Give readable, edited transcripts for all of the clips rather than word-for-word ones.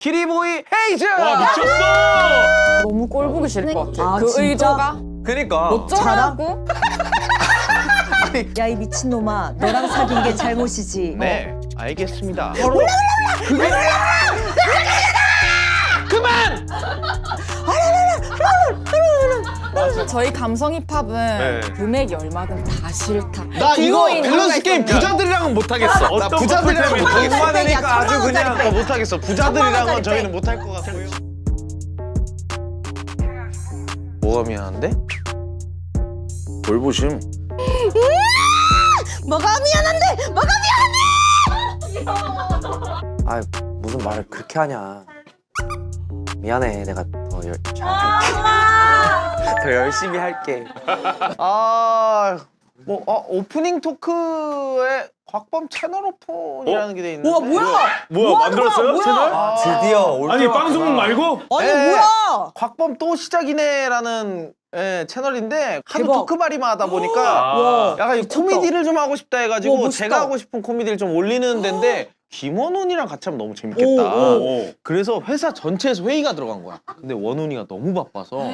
기리보이 헤이즈! 와 미쳤어! 너무 꼴 보기 싫을 것 같아. 아, 그 진짜? 의도가 그니까 어쩌라고? 야 이 미친놈아 너랑 사귄 게 잘못이지. 네 알겠습니다. 바로 그만! 저희 감성 힙합은 네. 금액이 얼마든 다 싫다. 나 이거 기호인 밸런스 누가 게임 있었냐? 부자들이랑은 못하겠어. 나 어떤 부자들이랑은 커플 못하겠어. 때문에? 100만 원이니까 아주 1000만 그냥 원짜리 못하겠어. 1000만 부자들이랑은 원짜리 저희는 못할 것 같고요. 뭐가 미안한데? 돌보심. 뭐가 미안한데 뭐가 아 무슨 말을 그렇게 하냐. 미안해. 내가 더 열심히 할게. 오프닝 토크에 곽범 채널 오픈이라는 게 돼 있는데. 와 뭐야? 뭐야 만들었어요? 뭐야? 채널? 드디어 올 아니 때가 방송국 왔구나. 말고? 아니 네. 뭐야? 곽범 또 시작이네라는 채널인데 하도 대박. 토크바리만 하다 보니까 아. 약간 이 코미디를 좀 하고 싶다 해가지고 와, 멋있다. 제가 하고 싶은 코미디를 좀 올리는 데인데 김원훈이랑 같이 하면 너무 재밌겠다. 오. 그래서 회사 전체에서 회의가 들어간 거야. 근데 원훈이가 너무 바빠서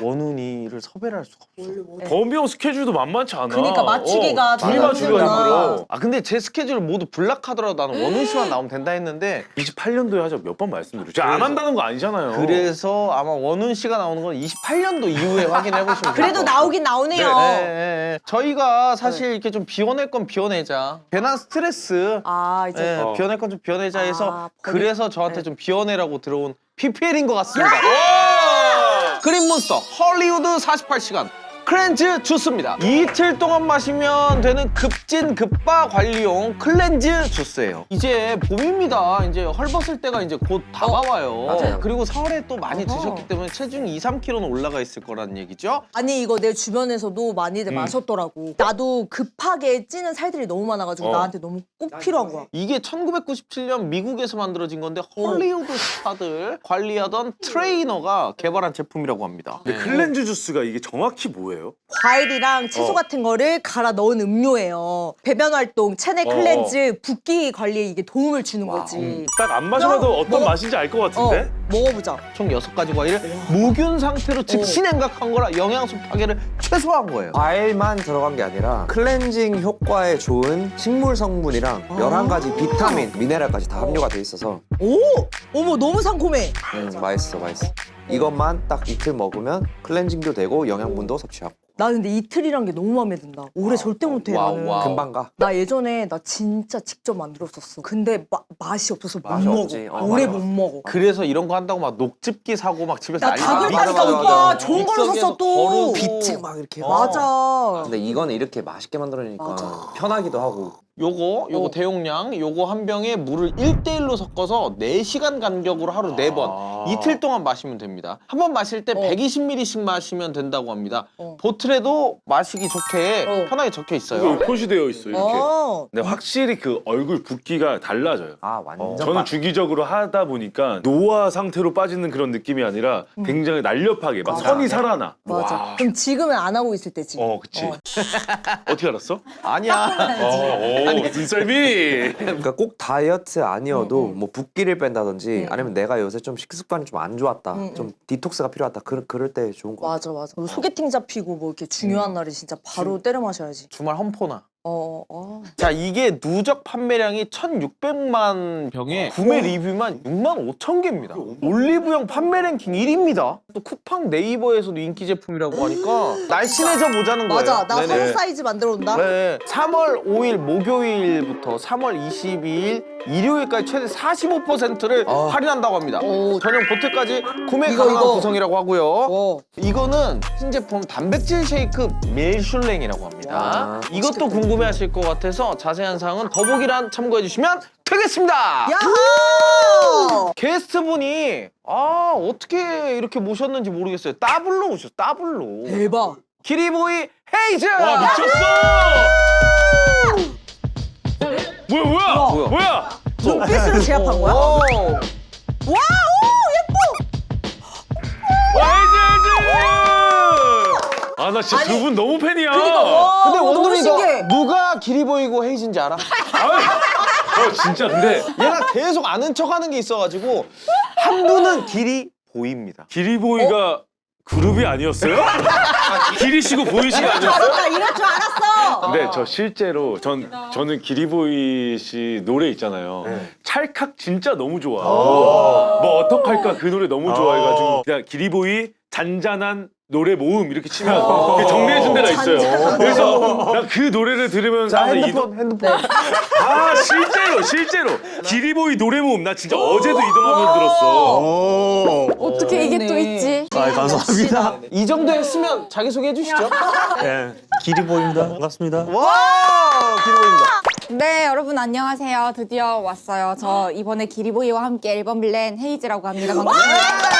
원훈이를 섭외를 할 수가 없어. 범비 형 스케줄도 만만치 않아. 그러니까 맞추기가 둘이 다 맞추기가 힘들구나. 힘들어. 아 근데 제 스케줄을 모두 블락하더라도 나는 원훈 씨만 나오면 된다 했는데 28년도에 하자 몇 번 말씀드렸죠. 제가 안 한다는 거 아니잖아요. 그래서 아마 원훈 씨가 나오는 건 28년도 이후에 확인해 보시면 그래도 나오긴 나오네요. 네. 저희가 사실 이렇게 좀 비워낼 건 비워내자. 괜한 스트레스. 아 이제 네, 비워낼 건 좀 비워내자 해서 아, 그래서 저한테 네. 좀 비워내라고 들어온 PPL인 것 같습니다. 그린몬스터 헐리우드 48시간 클렌즈 주스입니다. 이틀 동안 마시면 되는 급진 급바 관리용 클렌즈 주스예요. 이제 봄입니다. 이제 헐벗을 때가 이제 곧 다가와요. 맞아요. 그리고 설에 또 많이 어허. 드셨기 때문에 체중이 2, 3kg는 올라가 있을 거라는 얘기죠. 아니 이거 내 주변에서도 많이들 마셨더라고. 나도 급하게 찌는 살들이 너무 많아가지고 나한테 너무 꼭 필요한 거야. 이게 1997년 미국에서 만들어진 건데 헐리우드 스타들 관리하던 트레이너가 개발한 제품이라고 합니다. 근데 클렌즈 주스가 이게 정확히 뭐예요? 과일이랑 채소 같은 거를 갈아 넣은 음료예요. 배변 활동, 체내 클렌즈, 붓기 관리에 이게 도움을 주는 거지. 딱 안 마셔봐도 어떤 먹어. 맛인지 알 것 같은데? 먹어보자. 총 6가지 과일을 무균 상태로 즉시 냉각한 거라 영양소 파괴를 최소화한 거예요. 과일만 들어간 게 아니라 클렌징 효과에 좋은 식물 성분이랑 11가지 비타민, 미네랄까지 다 함유가 돼 있어서 오! 어머 너무 상콤해. 맛있어. 이것만 딱 이틀 먹으면 클렌징도 되고 영양분도 섭취하고 나 근데 이틀이란 게 너무 마음에 든다. 오래 절대 못해 와우, 나는. 와우. 금방 가. 나 예전에 나 진짜 직접 만들었었어. 근데 맛이 없어서 못 맛이 먹어. 없지. 오래 맞아. 못 먹어. 그래서 이런 거 한다고 막 녹즙기 사고 막 집에서 나 난리 다 나고. 그랬다니까 맞아, 오빠. 맞아. 좋은 거로 믹서기에서 샀어 또. 거르고. 비트 막 이렇게 맞아. 근데 이거는 이렇게 맛있게 만들어내니까 맞아. 편하기도 하고 요거 대용량 요거 한 병에 물을 1대1로 섞어서 4시간 간격으로 하루 4번 아. 이틀 동안 마시면 됩니다. 한 번 마실 때 120ml씩 마시면 된다고 합니다. 보틀에도 마시기 좋게 편하게 적혀 있어요. 이거 표시되어 있어 이렇게. 어. 근데 확실히 그 얼굴 붓기가 달라져요. 아 완전 저는 주기적으로 하다 보니까 노화 상태로 빠지는 그런 느낌이 아니라 굉장히 날렵하게 막 선이 살아나. 맞아. 와. 그럼 지금은 안 하고 있을 때지. 그치. 어떻게 알았어? 아니야. 눈썰미. 그러니까 꼭 다이어트 아니어도 뭐 붓기를 뺀다든지 아니면 내가 요새 좀 식습관이 좀 안 좋았다 좀 디톡스가 필요하다 그럴 때 좋은 거 같아. 맞아. 소개팅 잡히고 뭐 이렇게 중요한 날에 진짜 바로 때려 마셔야지. 주말 험포나. 어. 자, 이게 누적 판매량이 1,600만 병에 구매 리뷰만 6만 5천 개입니다. 올리브영 판매 랭킹 1위입니다. 또 쿠팡 네이버에서도 인기 제품이라고 하니까 날씬해져 보자는 거예요. 맞아. 나 네네. 한 사이즈 만들어 온다. 네. 3월 5일 목요일부터 3월 22일 일요일까지 최대 45%를 할인한다고 합니다. 전용 보틀까지 구매 이거, 가능한 이거. 구성이라고 하고요. 어. 이거는 신제품 단백질 쉐이크 멜슐랭이라고 합니다. 와, 이것도 궁금해하실 것 같아서 자세한 사항은 더보기란 참고해 주시면 되겠습니다. 야호! 게스트분이 어떻게 이렇게 모셨는지 모르겠어요. 더블로 오셨어. 더블로. 대박. 기리보이 헤이즈. 와 미쳤어. 뭐야? 뭐야? 눈빛으로 제압한 거야? 오. 와, 오, 예뻐. 와 헤이즈! 나 진짜 두 분 너무 팬이야. 와, 근데 너무 원동이 신기해. 너 누가 기리보이고 헤이즈인지 알아? 진짜 근데 얘가 계속 아는 척하는 게 있어가지고 한 분은 길이 보입니다. 기리보이가 그룹이 아니었어요? 기리시고 보이시가 아니었어요? 알았다, 이럴 줄 알았어. 근데 저 실제로 저는 기리보이 씨 노래 있잖아요. 찰칵 진짜 너무 좋아. 뭐 어떡할까 그 노래 너무 좋아해가지고 그냥 기리보이 잔잔한 노래 모음 이렇게 치면 정리해준 데가 있어요. 그래서 난 그 노래를 들으면서 자, 항상 핸드폰. 아 실제로 기리보이 노래 모음 나 진짜 어제도 이동하면서 들었어. 어떻게 이게 또 그러네. 있지? 아, 감사합니다. 이 정도 했으면 자기소개 해주시죠. 네, 기리보입니다. 반갑습니다. 와, 기리보입니다. 네, 여러분 안녕하세요. 드디어 왔어요. 저 이번에 기리보이와 함께 앨범 낸 헤이즈라고 합니다. 반갑습니다.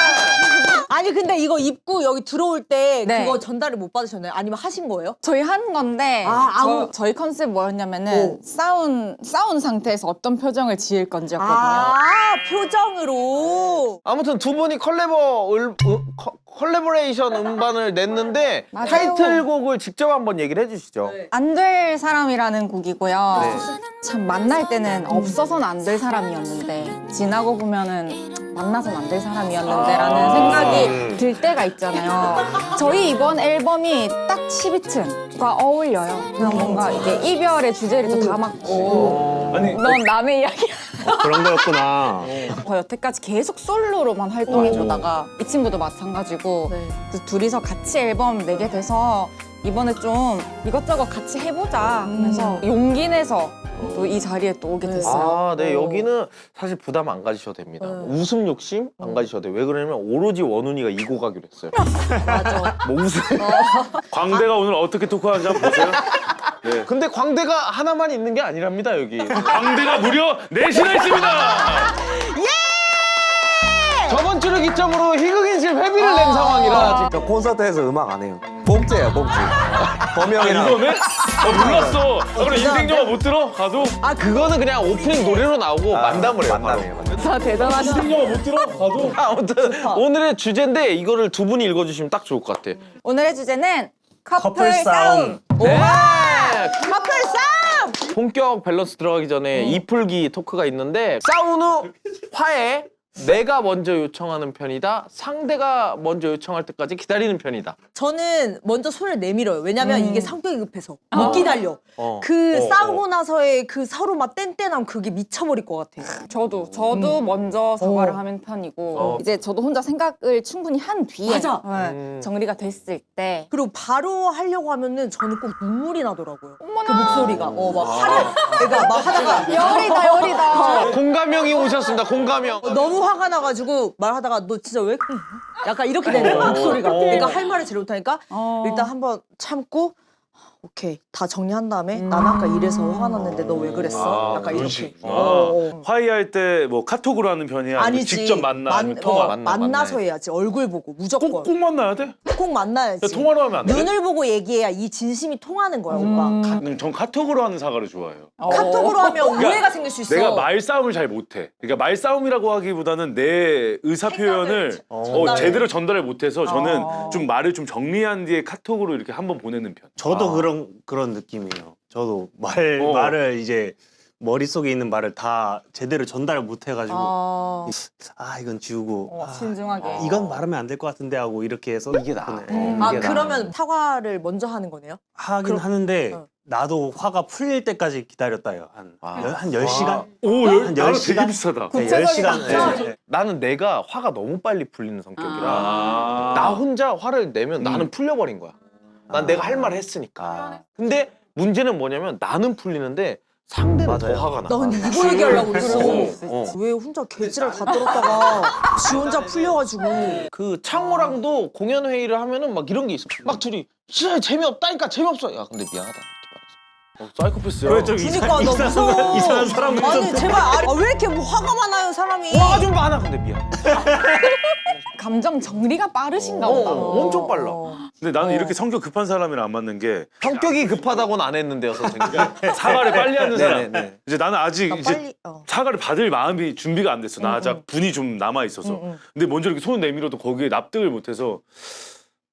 아니 근데 이거 입고 여기 들어올 때 네. 그거 전달을 못 받으셨나요? 아니면 하신 거예요? 저희 한 건데 저희 컨셉 뭐였냐면은 싸운 상태에서 어떤 표정을 지을 건지였거든요. 아, 표정으로. 아무튼 두 분이 컬래버레이션 음반을 냈는데 맞아요. 타이틀곡을 직접 한번 얘기를 해주시죠. 안 될 사람이라는 곡이고요. 네. 참 만날 때는 없어서는 안 될 사람이었는데 지나고 보면은 만나서는 안 될 사람이었는데라는 생각이 들 때가 있잖아요. 저희 이번 앨범이 딱 12층과 어울려요. 그냥 뭔가 이게 이별의 주제를 또 담았고 아니 넌 남의 이야기야. 그런 거였구나. 저 여태까지 계속 솔로로만 활동해보다가 이 친구도 마찬가지고 네. 그래서 둘이서 같이 앨범 내게 돼서 이번에 좀 이것저것 같이 해보자 하면서 용기 내서 또 이 자리에 또 오게 됐어요. 아, 네, 여기는 사실 부담 안 가지셔도 됩니다. 웃음 욕심 안 가지셔도 돼요. 왜 그러냐면 오로지 원훈이가 이고 가기로 했어요. 맞아. 뭐 웃음. 광대가 오늘 어떻게 토크하는지 한번 보세요. 네. 근데 광대가 하나만 있는 게 아니랍니다, 여기. 광대가 무려 4시나 있습니다. 저번 주를 기점으로 희극인실 회비를 낸 상황이라 지금. 저 콘서트에서 음악 안 해요. 복제예요, 복제. 범영이랑 이거네? 몰랐어. 그럼 인생 영화 못 들어? 가도? 아, 그거는 그냥 오프닝 노래로 나오고 만담을 해요. 만남이에요. 만남. 자, 대단하시다. 인생 영화 못 들어? 가도? 아무튼 오늘의 주제인데 이거를 두 분이 읽어주시면 딱 좋을 것 같아. 오늘의 주제는 커플 커플 싸움. 싸움. 네. 커플 싸움! 본격 밸런스 들어가기 전에 이풀기 토크가 있는데 싸운 후 화해. 내가 먼저 요청하는 편이다. 상대가 먼저 요청할 때까지 기다리는 편이다. 저는 먼저 손을 내밀어요. 왜냐면 이게 성격이 급해서 못 기다려. 어. 싸우고 나서의 그 서로 막 뗀뗀함 그게 미쳐버릴 것 같아. 저도 먼저 사과를 하는 편이고 이제 저도 혼자 생각을 충분히 한 뒤에 맞아. 네, 정리가 됐을 때 그리고 바로 하려고 하면은 저는 꼭 눈물이 나더라고요. 어머나. 그 목소리가. 막 화를, 내가 막 하다가 열이다. 공감형이 오셨습니다. 공감형. 너무 화가 나가지고 말하다가 너 진짜 왜 그래? 약간 이렇게 되는 거야, 목소리가. 그러니까 할 말을 제일 못하니까 일단 한번 참고 오케이 다 정리한 다음에 나는 아까 이래서 화가 났는데 너 왜 그랬어? 약간 그런 이렇게. 식. 화해할 때 뭐 카톡으로 하는 편이야? 아니면 아니지. 직접 만나? 아니면 통화? 만나서 해야지. 얼굴 보고 무조건. 꼭 만나야 돼? 꼭 만나야지. 야, 통화로 하면 안 돼? 눈을 보고 얘기해야 이 진심이 통하는 거야, 오빠. 전 카톡으로 하는 사과를 좋아해요. 카톡으로 하면 오해가 생길 수 있어. 내가 말싸움을 잘 못해. 그러니까 말싸움이라고 하기보다는 내 의사 표현을 제대로 전달을 못해서 저는 좀 말을 좀 정리한 뒤에 카톡으로 이렇게 한번 보내는 편. 저도 그런 느낌이에요. 저도 말을 이제 머릿속에 있는 말을 다 제대로 전달을 못 해가지고 이건 지우고 신중하게. 이건 말하면 안 될 것 같은데 하고 이렇게 해서 이게 나. 그러면 사과를 먼저 하는 거네요? 하긴 하는데 나도 화가 풀릴 때까지 기다렸다요. 한 10시간? 한 나랑 10시간? 되게 비슷하다. 네, 10시간. 나는 내가 화가 너무 빨리 풀리는 성격이라 아. 나 혼자 화를 내면 나는 풀려버린 거야. 난 내가 할 말 했으니까. 근데 문제는 뭐냐면 나는 풀리는데 상대는 더 화가 나. 나 근데 이거 얘기하려고 그랬어. 어. 왜 혼자 개지랄 다 떨었다가 지 혼자 풀려가지고. 그 창호랑도 공연 회의를 하면은 막 이런 게 있어. 막 둘이 진짜 재미없다니까 재미없어. 야 근데 미안하다. 사이코패스야. 왜 좀 그니까 너 무서워. 이상한 사람 아니 제발 왜 이렇게 뭐 화가 많아요 사람이. 화 좀 많아. 근데 미안. 감정 정리가 빠르신가 보다. 엄청 빨라. 근데 나는 이렇게 성격 급한 사람이랑 안 맞는 게 성격이 급하다고는 안 했는데요, 선생님. 사과를 빨리 하는 사람. 네네네. 이제 나는 아직 이제 빨리. 사과를 받을 마음이 준비가 안 됐어. 나 아직 분이 좀 남아 있어서. 근데 먼저 이렇게 손을 내밀어도 거기에 납득을 못 해서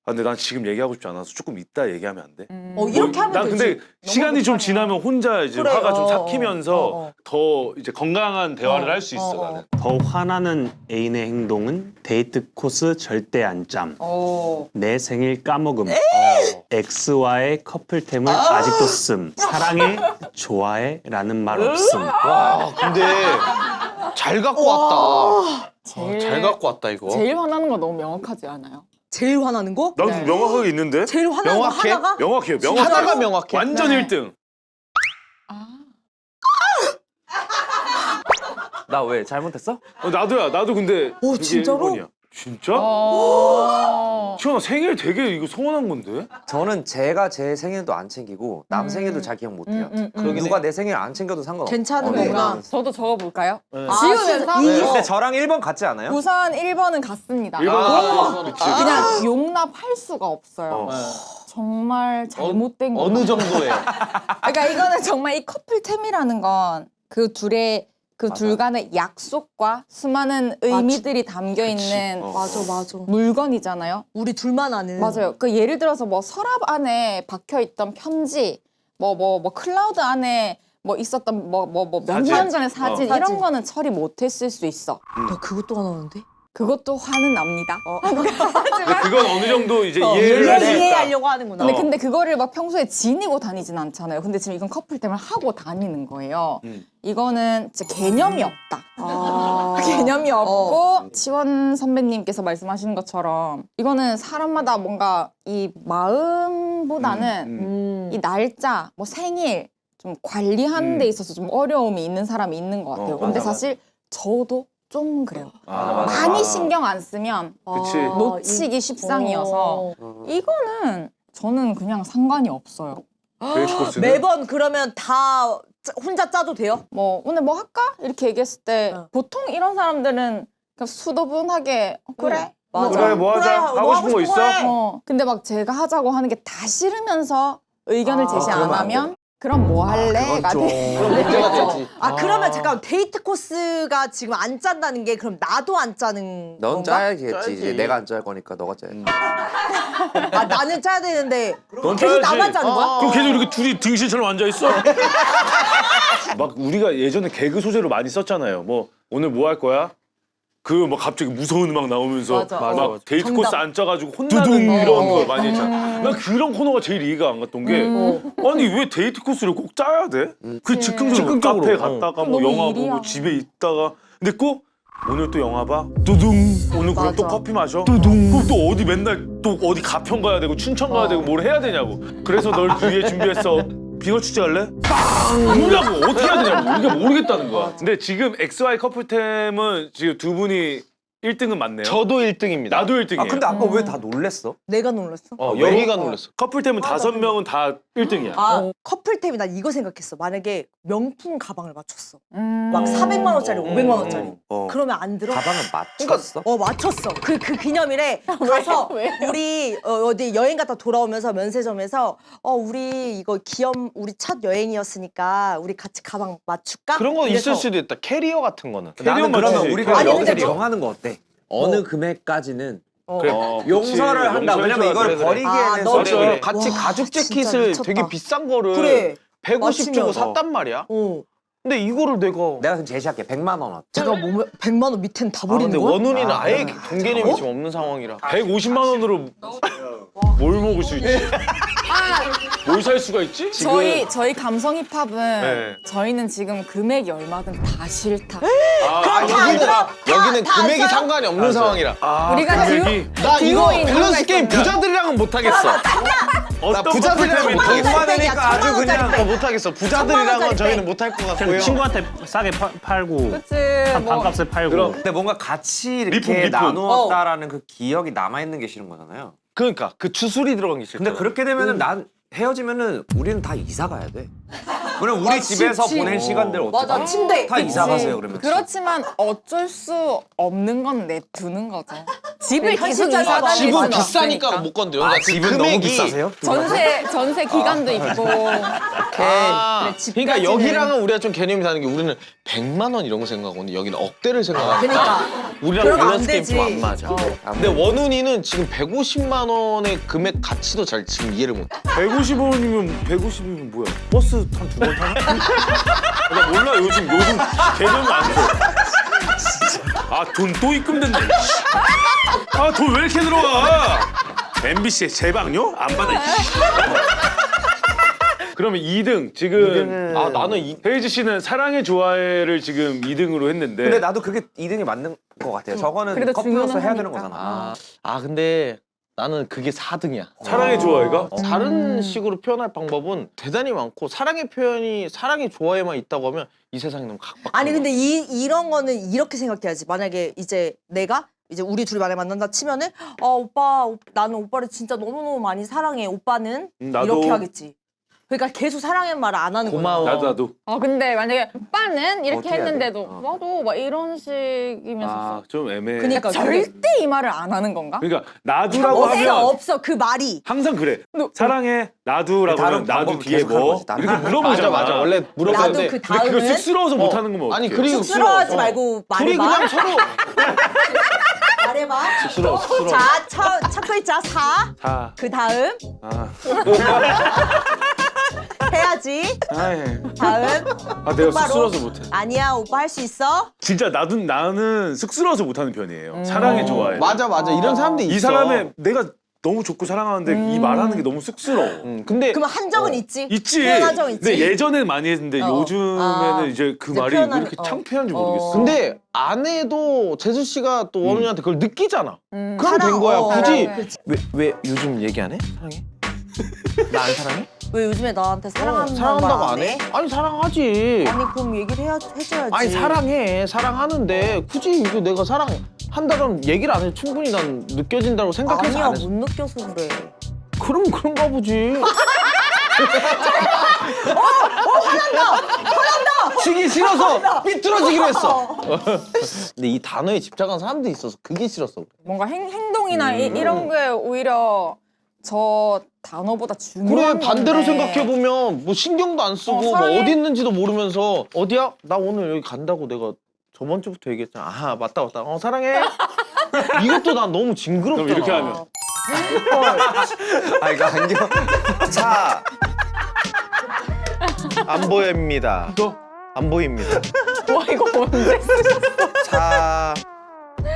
아, 근데 난 지금 얘기하고 싶지 않아서 조금 이따 얘기하면 안 돼? 이렇게 하면 난 되지. 근데 시간이 좀 지나면 혼자 이제 그래, 화가 좀 어, 삭히면서 더 이제 건강한 대화를 할 수 있어 나는. 더 화나는 애인의 행동은 데이트 코스 절대 안 짬. 내 생일 까먹음. X와의 커플템을 아직도 씀. 사랑해, 좋아해 라는 말 없음. 와 근데 잘 갖고 왔다. 잘 갖고 왔다 이거. 제일 화나는 거 너무 명확하지 않아요? 제일 화나는 거? 나도 명확하게 있는데? 제일 화나는 거 명확해? 하나가? 명확해요. 하나가 명확해. 완전 네. 1등. 나 왜 잘못했어? 나도야. 나도 근데 그게 진짜로? 1번이야. 진짜? 어... 시원아 생일 되게 이거 서운한 건데? 저는 제가 제 생일도 안 챙기고 남 생일도 잘 기억 못해요. 누가 내 생일 안 챙겨도 상관없어. 괜찮은 네. 거구나. 저도 적어볼까요? 네. 지우면서 근데 저랑 1번 같지 않아요? 우선 1번은 같습니다. 1번 그치. 그냥 용납할 수가 없어요. 어. 정말 잘못된 거. 어느 정도에. 그러니까 이거는 정말 이 커플템이라는 건 그 둘의 그 둘 간의 약속과 수많은 의미들이 담겨 있는 맞아. 물건이잖아요. 우리 둘만 아는. 맞아요. 그 예를 들어서 뭐 서랍 안에 박혀 있던 편지, 뭐 클라우드 안에 뭐 있었던 몇 년 전의 사진 사진. 이런 거는 처리 못했을 수 있어. 나 그것도 화나는데? 그것도 화는 납니다. 근데 그건 어느 정도 이제 이해를 할 수 있다. 이해하려고 하는구나. 근데 그거를 막 평소에 지니고 다니진 않잖아요. 근데 지금 이건 커플템을 하고 다니는 거예요. 이거는 진짜 개념이 없다. 개념이 없고 지원 선배님께서 말씀하시는 것처럼 이거는 사람마다 뭔가 이 마음보다는 이 날짜, 뭐 생일 좀 관리하는 데 있어서 좀 어려움이 있는 사람이 있는 것 같아요. 근데 사실 저도 좀 그래요. 많이 신경 안 쓰면 그치. 놓치기 십상이어서 이거는 저는 그냥 상관이 없어요. 데이트 코스는? 매번 그러면 다 혼자 짜도 돼요? 뭐 오늘 뭐 할까? 이렇게 얘기했을 때 보통 이런 사람들은 그냥 수도분하게 그래. 맞아. 그래 뭐 하자. 그래, 하고 싶은 거 있어? 근데 막 제가 하자고 하는 게 다 싫으면서 의견을 제시 안 그러면 안 하면 그럼 뭐 할래?가 돼. 문제가 되지. 그러면 잠깐 데이트 코스가 지금 안 짠다는 게 그럼 나도 안 짜는 넌 건가? 짜야겠지. 이제 내가 안 짤 거니까 너가 짜야지. 나는 짜야 되는데 넌 계속 짜야지. 나만 짜는 거야? 그럼 계속 이렇게 둘이 등신처럼 앉아 있어? 막 우리가 예전에 개그 소재로 많이 썼잖아요. 뭐 오늘 뭐 할 거야? 그 뭐 갑자기 무서운 음악 나오면서 맞아. 막 맞아. 데이트 정답. 코스 안 짜가지고 혼나는 이런 거 많이 했잖아. 난 그런 코너가 제일 이해가 안 갔던 게 아니 왜 데이트 코스를 꼭 짜야 돼? 그 즉흥적으로 카페 갔다가 뭐 너무 영화 일이야. 보고 집에 있다가 근데 꼭 오늘 또 영화 봐? 두둥. 오늘 그럼 또 커피 마셔? 두둥. 그럼 또 어디 맨날 또 어디 가평 가야 되고 춘천 가야 되고 뭘 해야 되냐고. 그래서 널 위해 준비했어. 빙어 축제 갈래? 빵! 뭐냐고. 어떻게 해야 되냐고. 우리가 모르겠다는 거야. 근데 지금 XY 커플템은 지금 두 분이 1등은 맞네요. 저도 1등입니다. 나도 1등이에요. 아 근데 아까 왜 다 놀랬어? 내가 놀랐어? 여기가 놀랐어. 커플템은 5명은 다 1등이야. 커플템이 난 이거 생각했어. 만약에 명품 가방을 맞췄어. 막 막 400만 원짜리, 500만 원짜리. 어. 그러면 안 들어? 가방은 맞췄어? 맞췄어. 그 기념일에 가서 왜요? 우리 어디 여행 갔다 돌아오면서 면세점에서 우리 이거 우리 첫 여행이었으니까 우리 같이 가방 맞출까? 그런 거 이래서 있을 수도 있다. 캐리어 같은 거는. 나는 맞추지. 그러면 우리가 아니, 여기서 근데 뭐- 정하는 거 어때? 어느 금액까지는 그래. 용서를 한다. 왜냐면 이걸 그래, 그래. 버리기에는 너 솔직히 그래. 같이 와, 가죽 진짜 재킷을 미쳤다. 되게 비싼 거를 그래. 150 주고 맞추면. 샀단 말이야. 어. 근데 이거를 내가 내가 그럼 제시할게. 100만 원 어때? 제가 뭐 100만 원 밑에는 다 버리는 근데 거야? 원훈이는 아예 그러면 동개념이 지금 없는 상황이라. 150만 원으로 뭘 먹을 수 있지? 뭘 살 수가 있지? 저희 감성 힙합은 네. 저희는 지금 금액이 얼마든 다 싫다. 여기는 다 금액이 안 써요? 상관이 없는 상황이라. 우리가 금액이 나 이거 듀오인 밸런스 누가 게임 있던데? 부자들이랑은 못하겠어. 나 어떤 부자들이랑은 커플템이 못하겠어. 많으니까 아주 그냥 못하겠어. 부자들이랑은 저희는 못할 것 같고요. 그냥 친구한테 싸게 팔고 그치. 뭐 반값에 팔고. 근데 뭔가 같이 이렇게 리폼. 나누었다라는 그 기억이 남아있는 게 싫은 거잖아요. 그러니까 그 추술이 들어간 게 싫다. 근데 그렇게 되면은 난 헤어지면은 우리는 다 이사 가야 돼. 왜냐면 우리 집에서 그치. 보낸 시간들 어떻게 맞아, 침대. 다 이사 그치. 가세요 그러면. 그렇지만 어쩔 수 없는 건 내두는 거죠. 집을 계속 현실적인 이사 다닐 집은 수는 비싸니까 없으니까. 못 건드요. 그러니까 그 집은 너무 금액이 비싸세요? 전세 기간도 있고. 아, 그래, 그러니까 집까지는- 여기랑은 우리가 좀 개념이 다른 게 우리는 100만 원 이런 거 생각하는데 여기는 억대를 생각하니까 그러니까. 우리랑 그러면 안 밸런스 게임 좀 안 되지. 맞아. 근데 원훈이는 지금 150만 원의 금액 가치도 잘 지금 이해를 못 해. 150원이면 150이면 뭐야? 버스 한 2번 타나? 나 몰라 요즘 개념이 안 돼. 돈 또 입금됐네. 돈 왜 이렇게 들어와? MBC의 재방요? 안 받아. 그러면 2등 지금 아 나는 이 헤이즈 씨는 사랑의 좋아해를 지금 2등으로 했는데 근데 나도 그게 2등이 맞는 것 같아요. 저거는 그래도 커플로서 중요는 해야 되는 하니까. 거잖아. 근데 나는 그게 4등이야. 사랑의 좋아해가 다른 식으로 표현할 방법은 대단히 많고 사랑의 표현이 사랑의 좋아에만 있다고 하면 이 세상이 너무 각박한 아니 거야. 근데 이런 거는 이렇게 생각해야지. 만약에 이제 내가 이제 우리 둘이 만약에 만난다 치면은 오빠 나는 오빠를 진짜 너무너무 많이 사랑해. 오빠는 나도. 이렇게 하겠지. 그러니까 계속 사랑의 말을 안 하는 거야. 고마워. 나도 근데 만약에 오빠는 이렇게 어떻게 해야 돼? 했는데도 나도 막 이런 식이면서 좀 애매해. 그러니까 절대 이 말을 안 하는 건가? 그러니까 나두라고 없어 하면 없어 그 말이. 항상 그래. 사랑해 나두라고 다른 하면 나두 방법을 뒤에 계속 하는 뭐 거지, 다른 이렇게 방법. 물어보잖아. 맞아. 원래 물어보는데 나도 그 근데 그거 다음은 쑥스러워서 못하는 거면 아니 어떡해. 그리고 쑥스러워하지 말고 둘이 말해봐. 그냥 서로 말해봐. 쑥스러워. 자, 첫 글자 4. 다. 그 다음 아. 해야지. 아이. 다음. 내가 똑바로. 쑥스러워서 못해. 아니야, 오빠 할 수 있어. 진짜 나는 쑥스러워서 못하는 편이에요. 사랑의 좋아해. 맞아 이런 사람들이 있어. 이 사람의 내가 너무 좋고 사랑하는데 이 말하는 게 너무 쑥스러워. 근데 그러면 한정은 있지. 있지. 표현 한정 있지. 근데 예전에는 많이 했는데 요즘에는 이제 그 이제 말이 왜 표현하는- 이렇게 창피한지 모르겠어. 근데 안 해도 재수 씨가 또 원훈이한테 그걸 느끼잖아. 그럼 된 사랑, 거야. 굳이 그렇지. 왜 요즘 얘기 안 해? 사랑해? 나 안 사랑해? 왜 요즘에 나한테 사랑하는 사랑한다고 말 안 해? 아니 사랑하지. 아니 그럼 얘기를 해줘야지. 아니 사랑해. 사랑하는데 굳이 이거 내가 사랑한다면 얘기를 안 해. 충분히 난 느껴진다고 생각해서 아니야 안 했어. 못 느껴서 그래. 그럼 그런가 보지. 화난다. 지기 싫어서 삐뚤어지기로 했어. 근데 이 단어에 집착한 사람들이 있어서 그게 싫었어. 뭔가 행동이나 이런 게 오히려 저 단어보다 중요한 그래 반대로 건데. 생각해 보면 뭐 신경도 안 쓰고 뭐 사랑해? 어디 있는지도 모르면서 어디야? 나 오늘 여기 간다고 내가 저번 주부터 얘기했잖아. 아 맞다. 사랑해. 이것도 난 너무 징그럽잖아. 그럼 이렇게 하면 이거 안경. 자. 안 보입니다. 또 안 보입니다. 와 이거 언제 쓰셨어? 자.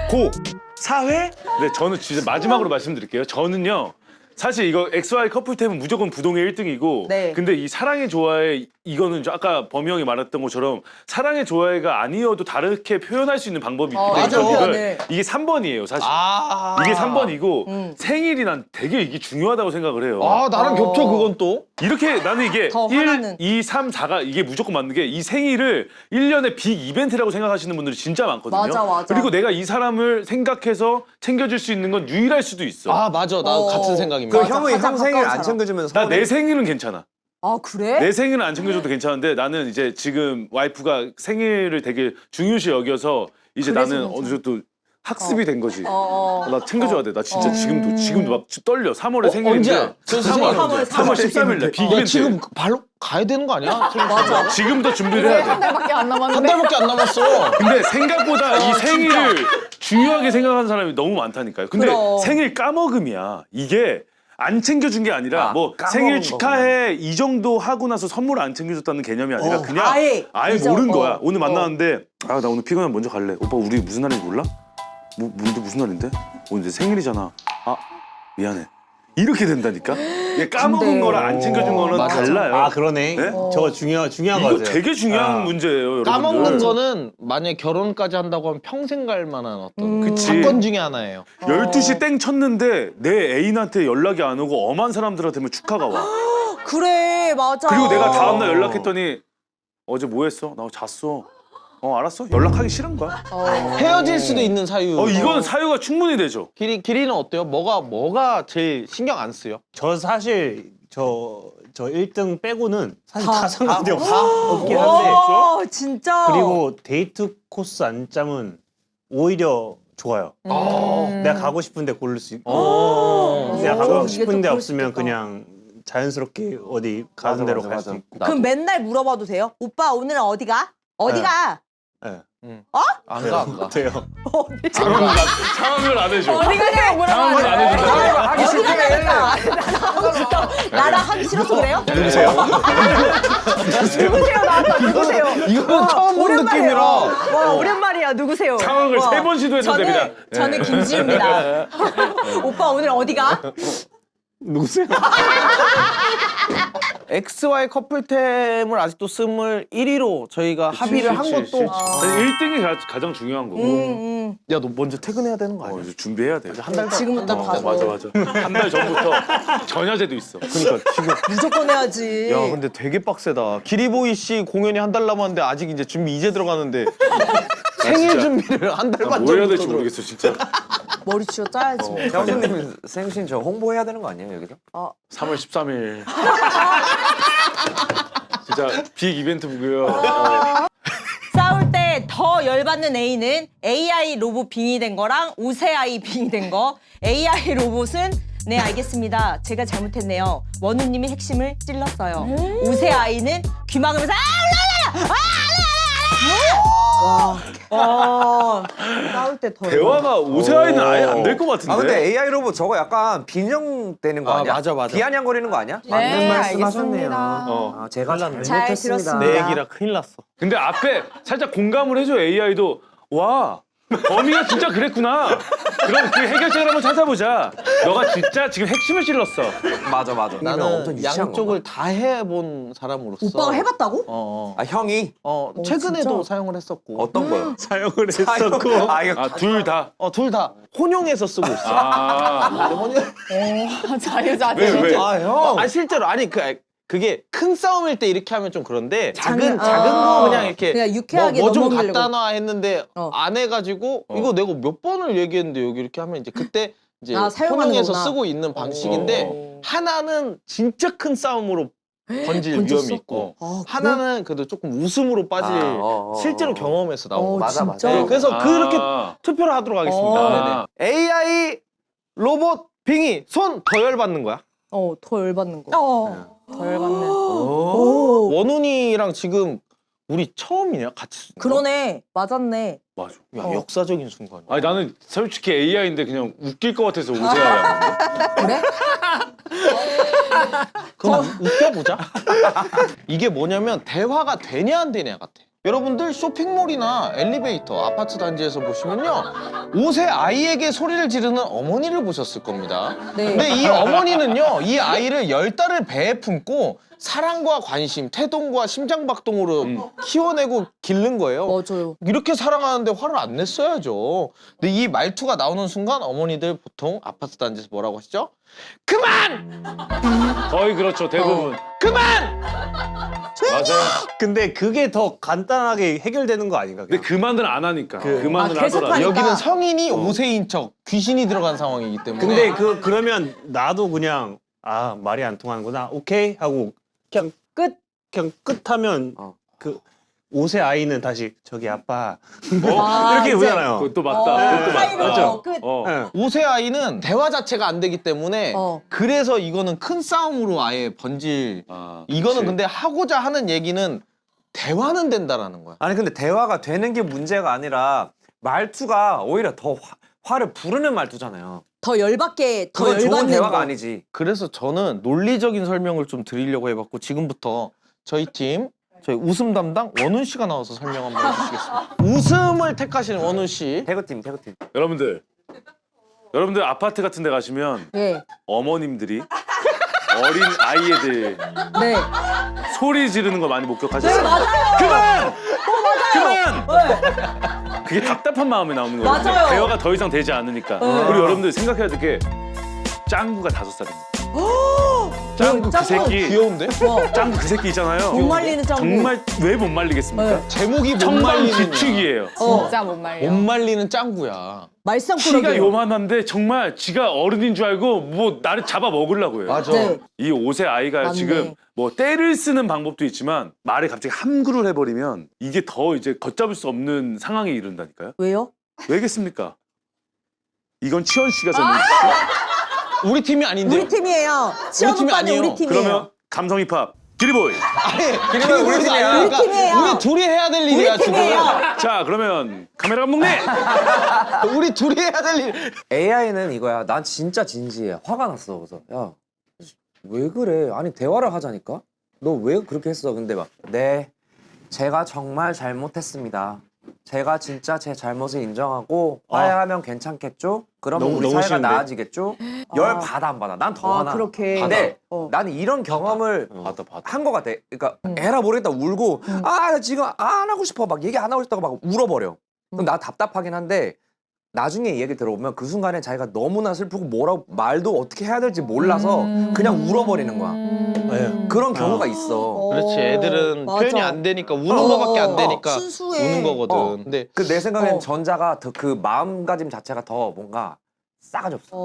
고 사회? 네, 저는 진짜 마지막으로 말씀드릴게요. 저는요. 사실 이거 XY 커플템은 무조건 부동의 1등이고 네. 근데 이 사랑의 좋아해 이거는 아까 범이 형이 말했던 것처럼 사랑의 좋아해가 아니어도 다르게 표현할 수 있는 방법이 있기 때문에 맞아. 저는 네. 이게 3번이에요 사실 아. 이게 3번이고 생일이 난 되게 이게 중요하다고 생각을 해요 나랑 겹쳐 그건 또. 이렇게 나는 이게 더 1, 화나는. 2, 3, 4가 이게 무조건 맞는 게 이 생일을 1년의 빅 이벤트라고 생각하시는 분들이 진짜 많거든요. 맞아. 그리고 내가 이 사람을 생각해서 챙겨줄 수 있는 건 유일할 수도 있어. 아 맞아. 나 같은 생각입니다. 그 맞아, 형이 가장 형 생일 가까운 안 사람. 챙겨주면 나 내 서운해? 생일은 괜찮아. 아 그래? 내 생일은 안 챙겨줘도 괜찮은데 나는 이제 지금 와이프가 생일을 되게 중요시 여겨서 이제 그래서 나는 괜찮아. 어느 정도 학습이 된 거지. 어. 나 챙겨줘야 돼. 나 진짜 지금도 막 떨려. 3월에 생일인데. 언제야? 저 3월 13일 날 빅 야, 이벤트. 지금 바로 가야 되는 거 아니야? 맞아. 지금부터 준비를 해야 돼. 한 달밖에 안 한 남았는데. 달밖에 안 남았어. 근데 생각보다 이 생일을 중요하게 생각하는 사람이 너무 많다니까요. 근데 그럼. 생일 까먹음이야. 이게 안 챙겨준 게 아니라 뭐 까먹은 생일 축하해 이 정도 하고 나서 선물 안 챙겨줬다는 개념이 아니라 그냥 아예 모른 잊어. 거야. 오늘 만나는데 나 오늘 피곤하면 먼저 갈래. 오빠 우리 무슨 날인지 몰라? 뭔데 무슨 날인데? 오늘 내 생일이잖아. 미안해. 이렇게 된다니까? 이게 까먹은 근데- 거랑 안 챙겨준 거는 맞아. 달라요. 그러네. 네? 저거 중요한 거 이거 같아요. 되게 중요한 문제예요, 여러분들. 까먹는 거는 만약에 결혼까지 한다고 하면 평생 갈 만한 어떤 그치. 사건 중에 하나예요. 12시 땡 쳤는데 내 애인한테 연락이 안 오고 엄한 사람들한테만 축하가 와. 그래 맞아. 그리고 내가 다음날 연락했더니 어제 뭐 했어? 나 잤어. 알았어. 연락하기 싫은 거야. 헤어질 수도 있는 사유. 이거는 사유가 충분히 되죠. 길이는 어때요? 뭐가 제일 신경 안 쓰여? 저 사실 저 1등 빼고는 사실 다, 다 상관이 다? 없긴 한데 와 진짜. 그리고 데이트 코스 안 짜면 오히려 좋아요. 어. 내가 가고 싶은데 고를 수 있고 어. 내가 오, 가고 이게 또 싶은데 그럴 수 없으면 있겠다. 그냥 자연스럽게 어디 가는 대로 갈 수 있고. 그럼 맨날 물어봐도 돼요? 오빠 오늘은 어디 가? 어디 네. 가? 네. 안 가, 안 가. 돼요. 상황을 안 해줘. 어디 가냐고 물어봐도 상황을 안 해준다. 하기 어디 싫대. 가냐니까. 나랑 진짜 나랑 하기 싫어서 그래요? 누구세요? 누구세요? 나왔다. 누구세요? 이거는 처음 본 오랜만이에요. 느낌이라. 와 오랜만이야. 누구세요? 상황을 와. 3번 시도했는데 그냥. 저는 김지우입니다. 오빠 오늘 어디 가? 누구세요? XY 커플템을 아직도 씀을 1위로 저희가 합의를 한 것도 1등이 가장 중요한 거고. 야 너 먼저 퇴근해야 되는 거 아니야? 이제 준비해야 돼. 한 달 지금부터 바로. 맞아. 한 달 전부터 전야제도 있어. 그러니까 지금 무조건 해야지. 야 근데 되게 빡세다. 기리보이 씨 공연이 한 달 남았는데 아직 이제 준비 이제 들어가는데 생일 준비를 한 달 반 뭘 해야 전부터 될지 모르겠어 진짜. 머리 치워 짜야지. 형수님 생신 저 홍보해야 되는 거 아니에요 여기서? 3월 13일. 진짜 빅 이벤트고요. 싸울 때 더 열받는 A는 AI 로봇 빙의 된 거랑 우세 아이 빙의 된 거. AI 로봇은 네 알겠습니다. 제가 잘못했네요. 원우님이 핵심을 찔렀어요. 우세 아이는 귀 막으면서 와. 싸울 때 더. 대화가 오세아이는 아예 안 될 것 같은데. 아 근데 AI 로봇 저거 약간 빈정되는 거 아, 아니야? 맞아. 비아냥거리는 거 아니야? 네, 맞는 말씀 알겠습니다. 하셨네요. 아, 제가 잘 잘못했습니다. 들었습니다. 내 얘기라 큰일 났어. 근데 앞에 살짝 공감을 해줘 AI도 와 범이가 진짜 그랬구나. 그럼 그 해결책을 한번 찾아보자. 너가 진짜 지금 핵심을 찔렀어. 맞아. 엄청 나는 유치한 양쪽을 다 해본 사람으로서 오빠가 해봤다고? 어, 아 형이 최근에도 진짜? 사용을 했었고 어떤 거요? 사용을 했었고. 아 이거 둘 다. 둘 다 혼용해서 쓰고 있어. 아. 자유자재. 왜? 아 형. 실제로 아니 그게 큰 싸움일 때 이렇게 하면 좀 그런데 작은 거 그냥 이렇게 그냥 유쾌하게 뭐 좀 넘어가려고. 갖다 놔 했는데 어. 안 해가지고 이거 내가 몇 번을 얘기했는데 여기 이렇게 하면 이제 그때 이제 사용하는 혼용해서 거구나. 쓰고 있는 방식인데 하나는 진짜 큰 싸움으로 번질 번졌어? 위험이 있고 아, 그래? 하나는 그래도 조금 웃음으로 빠질 실제로 경험해서 나온 거. 맞아. 진짜? 네, 그래서 그렇게 아. 투표를 하도록 하겠습니다. 아. 네네. AI 로봇 빙의 손 더 열받는 거야. 더 열받는 거. 더 열받네. 원훈이랑 지금 우리 처음이냐 같이 쓴 거? 그러네. 맞았네. 맞아. 야, 역사적인 순간이야. 아니 나는 솔직히 AI인데 그냥 웃길 것 같아서 오세아야. 그래? 그럼 웃겨보자. 이게 뭐냐면 대화가 되냐 안 되냐 같아. 여러분들 쇼핑몰이나 엘리베이터, 아파트 단지에서 보시면요 5세 아이에게 소리를 지르는 어머니를 보셨을 겁니다. 네. 근데 이 어머니는요 이 아이를 10달을 배에 품고 사랑과 관심, 태동과 심장박동으로 키워내고 기른 거예요. 맞아요. 이렇게 사랑하는데 화를 안 냈어야죠. 근데 이 말투가 나오는 순간 어머니들 보통 아파트 단지에서 뭐라고 하시죠? 그만! 거의 그렇죠 대부분. 그만! 맞아요. 근데 그게 더 간단하게 해결되는 거 아닌가? 근데 그만을 안 하니까. 그만을 계속 하더라도. 하니까. 여기는 성인이 5세인 척 귀신이 들어간 상황이기 때문에 근데 그러면 나도 그냥 말이 안 통하는구나. 오케이 하고 그냥 끝하면 그 5세 아이는 다시 저기 아빠 이렇게 이제. 보잖아요. 그것도 맞다. 그것도 사이로 맞다. 끝. 네. 5세 아이는 대화 자체가 안 되기 때문에 그래서 이거는 큰 싸움으로 아예 번질 이거는 그치. 근데 하고자 하는 얘기는 대화는 된다라는 거야. 아니 근데 대화가 되는 게 문제가 아니라 말투가 오히려 더 화를 부르는 말투잖아요. 더 열받게 더 그건 좋은 열받는 대화가 거. 아니지. 그래서 저는 논리적인 설명을 좀 드리려고 해봤고 지금부터 저희 웃음 담당 원훈 씨가 나와서 설명 한번 해주시겠습니다. 웃음을 택하시는 원훈 씨. 태그팀. 여러분들 아파트 같은 데 가시면 네. 어머님들이 어린 아이애들 네. 소리 지르는 거 많이 목격하셨어요? 네, 맞아요. 그만! 그게 답답한 마음이 나오는 거예요. 맞아요. 대화가 더 이상 되지 않으니까. 그리고 여러분들 생각해야 될 게 짱구가 5살입니다. 짱구 그 새끼 귀여운데? 짱구 그 새끼 있잖아요. 못 말리는 짱구. 정말 왜 못 말리겠습니까? 제목이 못 말리는 청방지축이에요. 진짜 못 말려. 못 말리는 짱구야. 키가 말썽꾸러기. 요만한데 정말 지가 어른인 줄 알고 뭐 나를 잡아 먹으려고 해요. 맞아. 네. 이 5세 아이가 맞네. 지금 뭐 때를 쓰는 방법도 있지만 말을 갑자기 함구를 해버리면 이게 더 이제 걷잡을 수 없는 상황에 이른다니까요. 왜요? 왜겠습니까? 이건 치원 씨가 전문. 우리 팀이 아닌데요? 우리 팀이에요. 지원 팀이 오빠는 아니에요. 우리 팀이에요. 그러면 감성 힙합 기리보이. 그러면 우리 팀이야. 우리 팀이에요. 우리 둘이 해야 될 일이야 우리 팀이에요. 자 그러면 카메라 감독님. 지금. 우리 둘이 해야 될 일. AI는 이거야. 난 진짜 진지해. 화가 났어. 그래서 야, 왜 그래? 아니 대화를 하자니까. 너 왜 그렇게 했어? 근데 막 네, 제가 정말 잘못했습니다. 제가 진짜 제 잘못을 인정하고 화해하면 괜찮겠죠? 그러면 우리 너무 사이가 싫은데? 나아지겠죠? 열 받아 안 받아? 난 더 화나. 그렇게. 근데 어. 나는 이런 경험을 받아 받아. 한 것 같아. 그러니까 에라 모르겠다 울고 아 나 지금 안 하고 싶어 막 얘기 안 하고 싶다고 막 울어버려. 그럼 나 답답하긴 한데 나중에 이 얘기 들어보면 그 순간에 자기가 너무나 슬프고 뭐라고 말도 어떻게 해야 될지 몰라서 그냥 울어버리는 거야. 네. 그런 경우가 있어. 그렇지. 애들은 맞아. 표현이 안 되니까 우는 거밖에 안 되니까 순수해. 우는 거거든. 어. 근데 그 내 생각엔 어. 전자가 더 그 마음가짐 자체가 더 뭔가 싸가지 없어.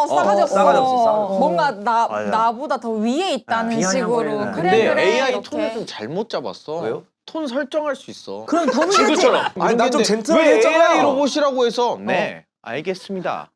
싸가지 없어. 싸가지 없어, 싸가지 없어. 뭔가 맞아요. 나보다 더 위에 있다는 비아냥거리는. 식으로. 근데 그래, 근데 AI 이렇게. 톤을 좀 잘못 잡았어. 왜요? 톤 설정할 수 있어. 그럼 더 문제지. 친구처럼. 아니 나 좀 근데 젠틀하게 왜 했잖아. AI 로봇이라고 해서 네 알겠습니다.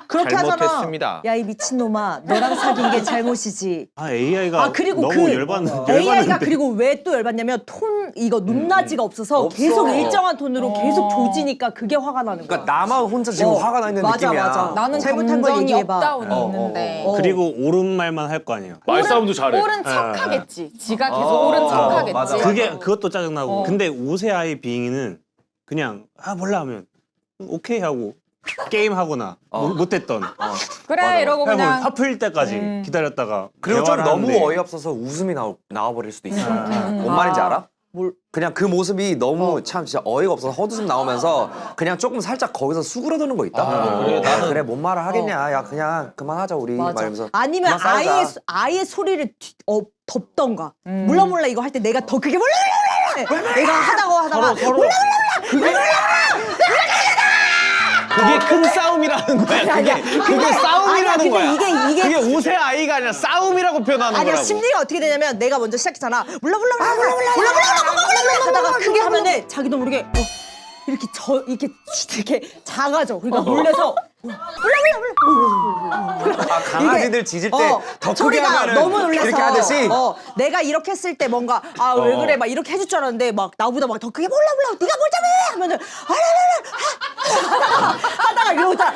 그렇게 하잖아. 잘못했습니다. 야 이 미친놈아 너랑 사귄 게 잘못이지. AI가 그리고 너무 열받는. AI가 그리고 왜 또 열받냐면 톤 이거 높낮이가 없어서 없어. 계속 일정한 톤으로 계속 조지니까 그게 화가 나는 거야. 그러니까 나만 혼자 지금 어. 화가 나 있는 맞아, 느낌이야. 맞아. 나는 잘못한 거 감정이 얘기해봐. 업다운이 어, 있는데. 그리고 옳은 말만 할 거 아니에요. 말싸움도 잘해. 옳은 척하겠지. 지가 계속 옳은 척하겠지. 맞아, 맞아. 그것도 짜증나고. 근데 우세아이 빙의는 그냥 몰라 하면 오케이 하고 게임 하거나 못했던. 그래 이러고 그냥 그냥 화풀 때까지 기다렸다가 그리고 좀 대화를 너무 하는데 어이없어서 웃음이 나와버릴 수도 있어. 뭔 말인지 알아? 그냥 그 모습이 너무 참 진짜 어이가 없어서 헛웃음 나오면서 그냥 조금 살짝 거기서 수그러드는 거 있다. 그래, 나는- 그래 뭔 말을 하겠냐. 야 그냥 그만하자 우리. 막 맞아. 이러면서 아니면 그만 싸우자. 아예 소리를 덮던가. 몰라 이거 할 때 내가 더 크게 몰라 내가 하다가 그게 큰 싸움이라는 거야. 그게 싸움이라는 아니야, 거야. 근데 이게- 그게 우세 아이가 아니라 싸움이라고 표현하는 아니야 거라고. 심리가 어떻게 되냐면 내가 먼저 시작했잖아 몰라 하다가 크게 하면은 자기도 모르게 이렇게 작아져. 그러니까 놀래서 아, 강아지들 짖을 때 더 크게 소리가 하면은 너무 놀라서 이렇게 하듯이 내가 이렇게 했을 때 뭔가 왜 그래 막 이렇게 해줄 줄 알았는데 막 나보다 막 더 크게 몰라 네가 뭘 잘해 하면은 하다가 이러잖아.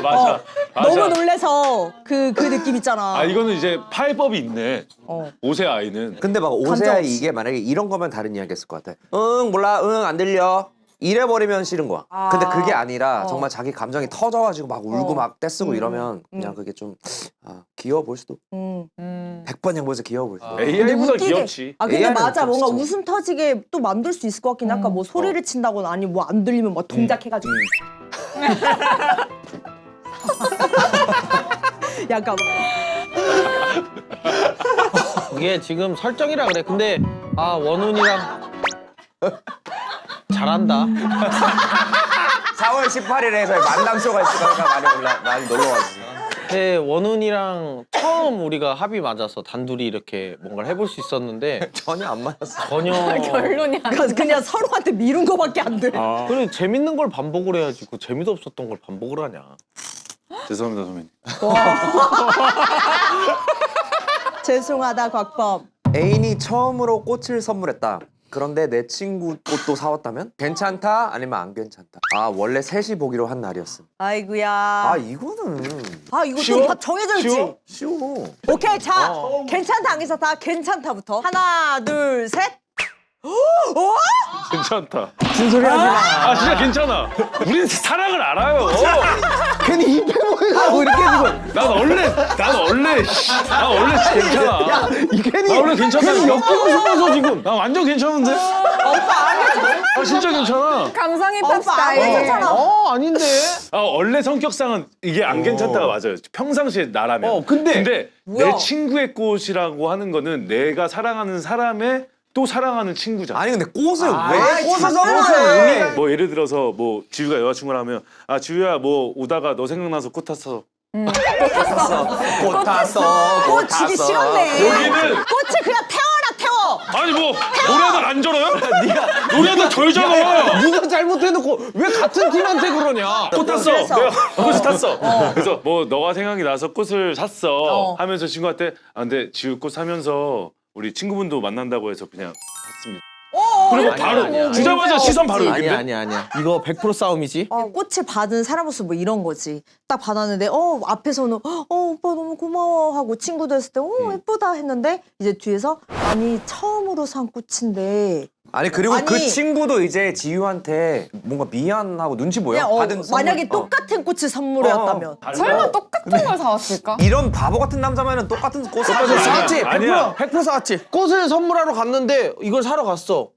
맞아. 너무 놀래서 그 느낌 있잖아. 아 이거는 이제 파해법이 있네. 오세 아이는. 근데 막 감정 오세아이 없이. 이게 만약에 이런 거면 다른 이야기했을 것 같아. 응 몰라 응 안 들려. 이래버리면 싫은 거야. 근데 그게 아니라 정말 자기 감정이 터져가지고 막 울고 막 떼쓰고 이러면 그냥 그게 좀 귀여워 보일 수도. 100번 양보해서 귀여워 보일 수도. AI보다 웃기게- 귀엽지. 근데 AI는 맞아 좀 뭔가 진짜. 웃음 터지게 또 만들 수 있을 것 같긴 해. 아까 뭐 소리를 친다거나 아니면 뭐 안 들리면 막 동작해가지고 약간 이게 지금 설정이라 그래. 근데 원훈이랑 잘한다. 4월 18일에 저희 만남쇼가 있으니까 많이 놀러 와주세요. 네, 원훈이랑 처음 우리가 합이 맞아서 단둘이 이렇게 뭔가를 해볼 수 있었는데 전혀 안 맞았어. 전혀 결론이 안 그냥 서로한테 미룬 거밖에 안 돼. 그래 재밌는 걸 반복을 해야지 그 재미도 없었던 걸 반복을 하냐. 죄송합니다 선배님. 죄송하다 곽범. 애인이 처음으로 꽃을 선물했다. 그런데 내 친구 꽃도 사왔다면? 괜찮다? 아니면 안 괜찮다? 원래 셋이 보기로 한 날이었음. 아이고야. 이거는 이거 쉬워? 좀 다 정해져 있지. 쉬워? 쉬워. 오케이 자 괜찮다 안 괜찮다 괜찮다부터 하나 둘 셋. 괜찮다. 무슨 소리 하지 마. 진짜 괜찮아. 우린 사랑을 알아요. 괜히 입에 보이려고 이렇게 해주고 난 원래 괜찮아. 괜히 나 원래 괜찮다. 괜히 엮이고 싶어서 지금. 나 완전 괜찮은데? 진짜 괜찮아. 감성 힙합 오빠 안 스타일. 괜찮잖아. 아닌데. 원래 성격상은 이게 안 괜찮다가 맞아요. 평상시에 나라면. 근데 내 친구의 꽃이라고 하는 거는 내가 사랑하는 사람의 또 사랑하는 친구잖아. 아니 근데 꽃을 왜 꽃을 선물해? 뭐 예를 들어서 뭐 지우가 여자친구라면 지우야 뭐 오다가 너 생각나서 꽃 탔어. 꽃 탔어. 꽃 주기 싫었네. 여기는 꽃을 그냥 태워라 태워. 아니 뭐 노래하다 안 절어요? 노래하다 절잖아. 네가 잘못해놓고 왜 같은 팀한테 그러냐? 꽃 탔어. 그래서. 내가 꽃을 탔어. 그래서 뭐 너가 생각이 나서 꽃을 샀어. 하면서 친구한테 아 근데 지우 꽃 사면서 우리 친구분도 만난다고 해서 그냥 샀습니다. 그리고 바로 주자마자 시선 바로 여긴데. 아니야. 이거 100% 싸움이지. 꽃을 받은 사람으로서 뭐 이런 거지. 딱 받았는데 앞에서는 오빠 너무 고마워 하고 친구도 했을 때 예쁘다 했는데 이제 뒤에서 아니 처음으로 산 꽃인데 아니 그리고 아니. 그 친구도 이제 지유한테 뭔가 미안하고 눈치 보여. 그냥 받은 선물. 만약에 똑같은 꽃이 선물이었다면 설마 똑같은 걸 사왔을까? 이런 바보 같은 남자면은 똑같은 꽃 사지. 사왔지? 아니야. 100% 사왔지. 꽃을 선물하러 갔는데 이걸 사러 갔어.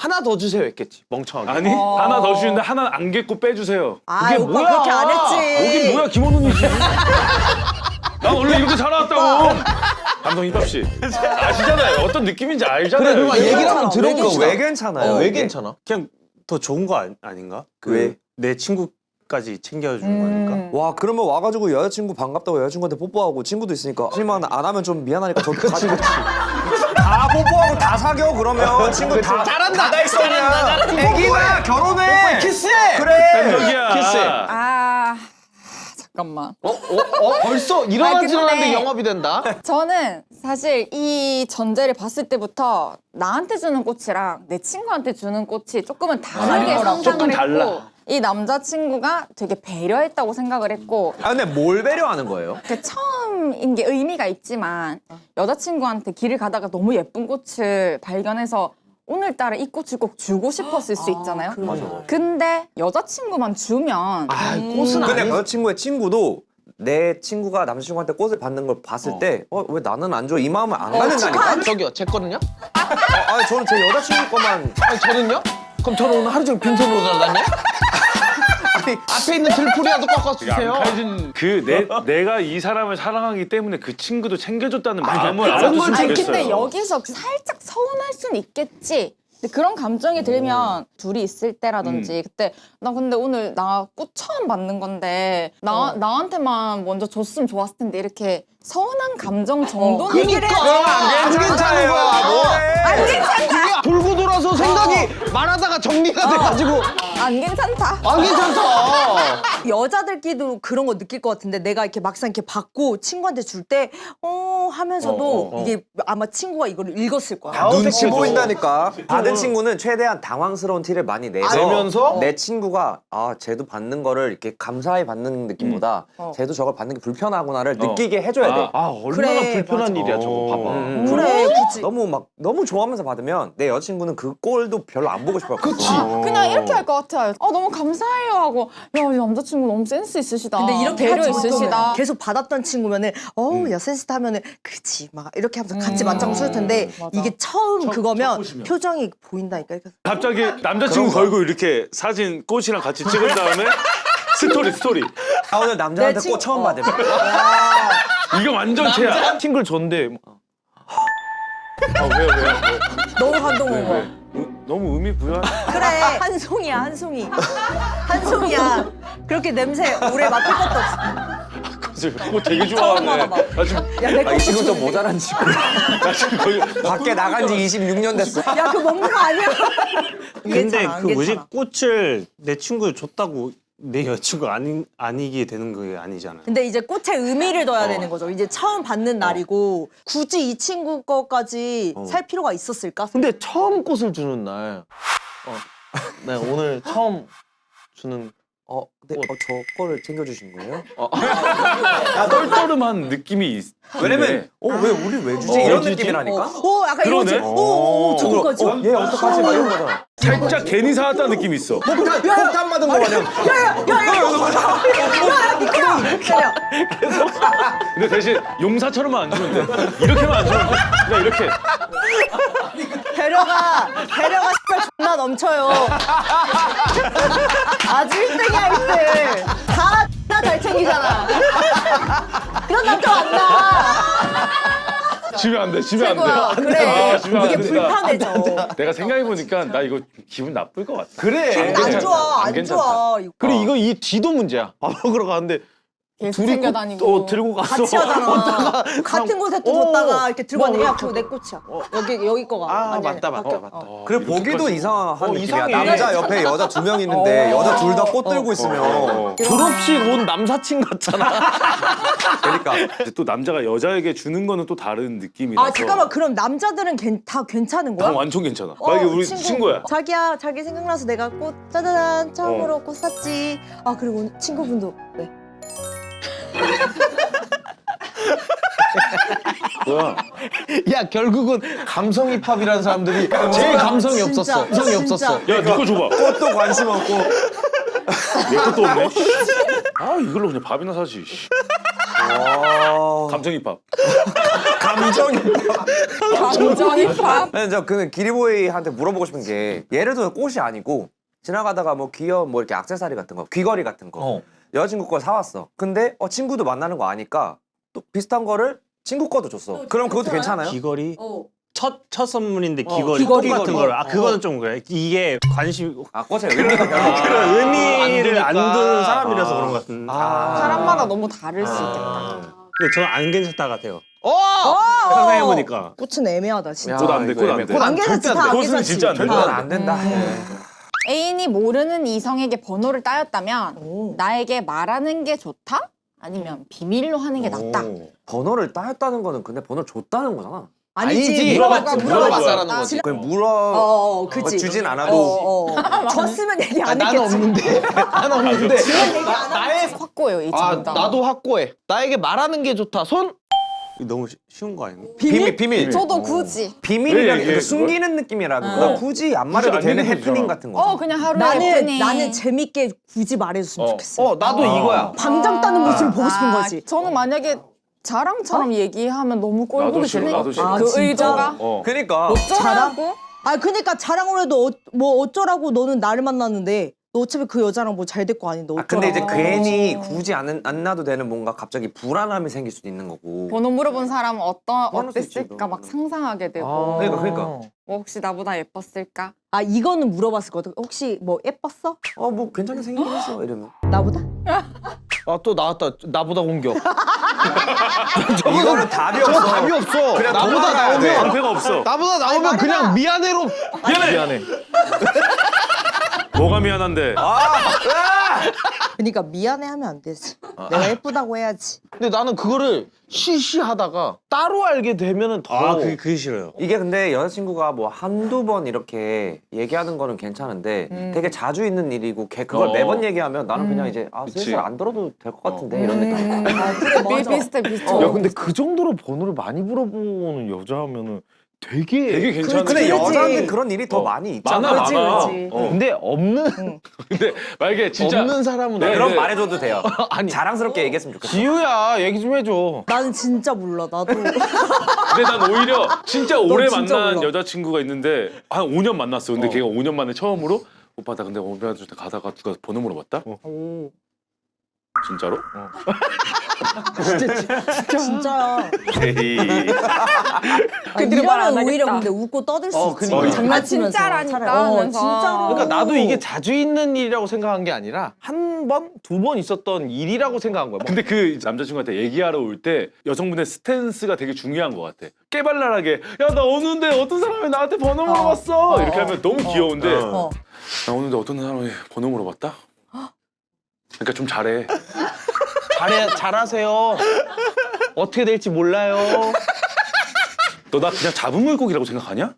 하나 더 주세요 했겠지. 멍청하게. 아니 하나 더 주는데 하나 안개꽃 빼주세요. 아 오빠 그렇게 안 했지. 여긴 뭐야 김원훈이지. 난 원래 이렇게 살아왔다고. 감독 이밥 씨 아시잖아요. 어떤 느낌인지 알잖아요. 그래, 그럼 얘기를 한번 왜 들어봅시다. 이거 왜 괜찮아요? 왜 이게? 괜찮아? 그냥 더 좋은 거 아닌가? 왜? 내 친구까지 챙겨주는 거니까. 와 그러면 와가지고 여자친구 반갑다고 여자친구한테 뽀뽀하고 친구도 있으니까 실만 안 하면 좀 미안하니까 저도 같이 다 뽀뽀하고 다 사겨 그러면 친구 다 잘한다. 다 있어 그냥 애기나 결혼해 키스해. 그래 여기야. 키스. 잠깐만. 벌써 일어나지 근데- 않았는데 영업이 된다. 저는 사실 이 전제를 봤을 때부터 나한테 주는 꽃이랑 내 친구한테 주는 꽃이 조금은 다르게 상상을 조금 했고 달라. 이 남자친구가 되게 배려했다고 생각을 했고 아 근데 뭘 배려하는 거예요? 그 처음인 게 의미가 있지만 여자친구한테 길을 가다가 너무 예쁜 꽃을 발견해서 오늘따라 이 꽃을 꼭 주고 싶었을 수 있잖아요. 근데 여자친구만 주면 꽃은 근데 아니지. 여자친구의 친구도 내 친구가 남자친구한테 꽃을 받는 걸 봤을 때 왜 나는 안 줘? 이 마음을 안 가진다니까? 저기요, 제 거는요? 아니 저는 제 여자친구 거만 아니, 저는요? 그럼 저는 오늘 하루 종일 빈손으로 돌아다녀요? 아니, 앞에 있는 들풀이라도 꺾어주세요. 양칼진 내가 이 사람을 사랑하기 때문에 그 친구도 챙겨줬다는 마음을 알아줬으면 아니 좋겠어요. 근데 여기서 살짝 서운할 순 있겠지. 근데 그런 감정이 들면 둘이 있을 때라든지 그때 나 근데 오늘 나 꽃 처음 받는 건데 나한테만 먼저 줬으면 좋았을 텐데 이렇게 서운한 감정 정도는 안 괜찮은 거야. 안 괜찮다. 돌고 돌아서 생각이 말하다가 정리가 돼가지고 안 괜찮다. 안 괜찮다. 여자들끼리도 그런 거 느낄 것 같은데 내가 이렇게 막상 이렇게 받고 친구한테 줄 때 하면서도 이게 아마 친구가 이걸 읽었을 거야. 눈치 보인다니까. 받은 친구는 최대한 당황스러운 티를 많이 내면서? 내 친구가 쟤도 받는 거를 이렇게 감사히 받는 느낌보다 쟤도 저걸 받는 게 불편하구나를 느끼게 해줘야 돼. 얼마나 그래, 불편한 맞아. 일이야 저거 봐봐. 그래 굳이. 너무 좋아하면서 받으면 내 여자친구는 그 꼴도 별로 안 보고 싶어요. 그치. 그냥 이렇게 할 것 같아요. 너무 감사해요 하고 야, 이 남자친구 너무 센스 있으시다. 근데 이렇게 배려 하지 보통은 있으시다. 계속 받았던 친구면은 야 센스타 하면은 그치 막 이렇게 하면서 같이 맞장구 칠 텐데 이게 처음 그거면 표정이 보인다니까. 그래서 갑자기 남자친구 걸고 이렇게 사진 꽃이랑 같이 찍은 다음에 스토리. 오늘 남자한테 내 친구- 꽃 처음 받으면 이거 완전 최야. 팅글 줬는데 왜요? 너무 감동한 거야. 너무 의미 부여한. 그래 한 송이야 한 송이 한 송이야. 그렇게 냄새 오래 맡을 것도 없어. 꽃 되게 좋아하네. 받아봐. 나 지금 야내 이 친구 좀 모자란 친구. 나 지금 거의 밖에 나간 지 26년 됐어. 야 그거 먹는 거 아니야? 근데 괜찮아, 안 그 뭐지 괜찮아. 꽃을 내 친구에 줬다고 내 여자친구 아니게 되는 게 아니잖아요. 근데 이제 꽃에 의미를 둬야 되는 거죠. 이제 처음 받는 날이고 굳이 이 친구 거까지 살 필요가 있었을까? 근데 처음 꽃을 주는 날 네, 오늘 처음 주는 저 거를 챙겨주신 거예요? 떨떠름한 느낌이 있. 왜냐면 왜 우리 왜 주지? 이런 느낌이라니까? 약간 그러네. 이거지. 저거까지. 얘 어떡하지? 막 이런 거잖아. 살짝 괜히 사왔다는 느낌이 있어. 폭탄 받은 거 마냥. 야야 근데 대신 용사처럼만 안 주면 돼. 이렇게만 안 주면 돼. 그냥 이렇게. 배려가 정말 존나 넘쳐요. 아주 1등이야 1등. 다 잘 챙기잖아. 그런 남자 만나. 지면 안 돼. 지면 안 돼. 최고야. 그래. 지면 안 이게 된다. 불편해져. 내가 생각해보니까 나 이거 기분 나쁠 것 같아. 그래. 안 좋아 안 괜찮다. 좋아. 그리고 이 뒤도 문제야. 밥 먹으러 가는데 계속 둘이 챙겨 꽃 다니고. 들고 갔어. 같이 하잖아. 같은 곳에 또 뒀다가 이렇게 들고 왔는데 야 그거 내 꽃이야. 여기 거가. 아, 아니야, 맞다, 아니야. 맞다, 맞다. 그래 보기도 이상한 느낌이야. 이상해. 남자 옆에 여자 2명 있는데 여자 둘 다 꽃 들고 있으면 졸업식 온 남사친 같잖아. 그러니까 근데 또 남자가 여자에게 주는 거는 또 다른 느낌이라서. 아 잠깐만 그럼 남자들은 다 괜찮은 거야? 완전 괜찮아. 만약에 우리 친구야. 자기야 자기 생각나서 내가 꽃 짜자잔 처음으로 꽃 샀지. 아 그리고 친구분도 네. 뭐야? 야, 결국은 감성 힙합이라는 사람들이 제일 감성이 진짜, 없었어. 감성이 진짜. 없었어. 야, 네 거 줘봐. 꽃도 관심 없고 내 것도 없네. 아, 이걸로 그냥 밥이나 사지. 씨. 감정 힙합. 감정이. 감정이 팝. 아니 저그 기리보이한테 물어보고 싶은 게 예를 들어 꽃이 아니고 지나가다가 뭐 귀여운 뭐 이렇게 액세서리 같은 거, 귀걸이 같은 거 여자친구 거 사왔어. 근데 친구도 만나는 거 아니까 또 비슷한 거를 친구 거도 줬어. 그럼 그것도 괜찮아요? 귀걸이 첫 선물인데 귀걸이 귀걸이. 똑같은 걸. 아 그거는 좀 그래. 이게 관심 아 꽃에 의미가 별로. 그런 의미를 안 안 두니까. 두는 사람이라서 그런 것 같은데. 사람마다 너무 다를 수 있겠다. 근데 저는 안 괜찮다 같아요. 어! 생각해보니까. 꽃은 애매하다 진짜. 꽃 안 돼, 꽃 안 돼. 꽃 안 돼. 안개사치 다 꽃은 안개사치. 진짜 안 돼. 그건 안 된다. 애인이 모르는 이성에게 번호를 따였다면 오. 나에게 말하는 게 좋다? 아니면 비밀로 하는 게 낫다? 번호를 따였다는 거는 근데 번호를 줬다는 거잖아. 아니지 물어봤다라는 거지. 그냥 물어 그치. 주진 않아도 줬으면 얘기 아, 안 나는 했겠지. 없는데. 나는 없는데. 나의 확고해요 이 아, 정답. 나도 확고해. 나에게 말하는 게 좋다. 손? 이거 너무 쉬운 거 아니에요? 비밀. 저도 굳이. 비밀이라는 왜, 게 숨기는 느낌이라기보다 굳이 안 말해도 굳이 안 되는 얘기해도 해프닝 되잖아. 같은 거. 그냥 하루에 해프닝. 나는 재밌게 굳이 말해줬으면 좋겠어. 나도 이거야. 방장 따는 모습을 보고 싶은 거지. 저는 만약에 자랑처럼 얘기하면 너무 꼴 나도 보기 싫어, 싫어. 나도 싫어. 아, 그 진짜? 의도가 그러니까 어쩌라고? 아 그러니까 자랑을 해도 뭐 어쩌라고 너는 나를 만났는데 너 어차피 그 여자랑 뭐 잘 됐고 아닌데 어쩌라고. 근데 이제 괜히 굳이 안 놔도 되는 뭔가 갑자기 불안함이 생길 수도 있는 거고. 번호 물어본 사람은 그럴 수 있지, 어땠을까 너. 막 상상하게 되고. 그러니까. 뭐 혹시 나보다 예뻤을까? 아 이거는 물어봤을 거든. 혹시 뭐 예뻤어? 뭐 괜찮게 생기긴 했어 이러면. 나보다? 아, 또 나왔다. 나보다 공격. 이거는 답이 없어. 저거 답이 없어. 그냥 나보다 도망가야 돼. 나오면 방패가 없어. 나보다 나오면 그냥 미안해로. 미안해. 뭐가 미안한데? 그러니까 미안해하면 안 되지. 내가 예쁘다고 해야지. 근데 나는 그거를 쉬쉬하다가 따로 알게 되면은 더. 그게 싫어요. 이게 근데 여자친구가 뭐 한두 번 이렇게 얘기하는 거는 괜찮은데 되게 자주 있는 일이고 그걸 매번 얘기하면 나는 그냥 이제 그치. 슬슬 안 들어도 될 것 같은데 이런 느낌. 아 그래 맞아. 비슷해. 야, 근데 그 정도로 번호를 많이 물어보는 여자면은 되게 괜찮은데. 근데 그렇지. 여자한테 그런 일이 더 많이 있잖아. 많아, 그렇지, 많아. 그렇지. 근데 없는 근데 만약에 진짜 없는 사람은 네, 그럼 네. 말해줘도 돼요. 아니. 자랑스럽게 얘기했으면 좋겠어. 지우야 얘기 좀 해줘. 나는 진짜 몰라. 나도. 근데 난 오히려 진짜 오래 진짜 만난 몰라. 여자친구가 있는데 한 5년 만났어. 근데 걔가 5년 만에 처음으로 오빠 나 근데 오빠한테 가다가 누가 번호 물어봤다? 오. 진짜로? 진짜야. 에이. 그들은 말안 이러면 오히려 하겠다. 근데 웃고 떠들 수 있지. 그니까. 장난치면서. 진짜라니까 차라리. 하면서. 진짜로. 그러니까 나도 이게 자주 있는 일이라고 생각한 게 아니라 한 번, 두 번 있었던 일이라고 생각한 거야. 근데 그 남자친구한테 얘기하러 올 때 여성분의 스탠스가 되게 중요한 것 같아. 깨발랄하게 야 나 오는데 어떤 사람이 나한테 번호 물어봤어 이렇게 하면 너무 귀여운데 어. 나 오는데 어떤 사람이 번호 물어봤다? 그러니까 좀 잘해. 잘하세요. 어떻게 될지 몰라요. 너 나 그냥 잡은 물고기라고 생각하냐?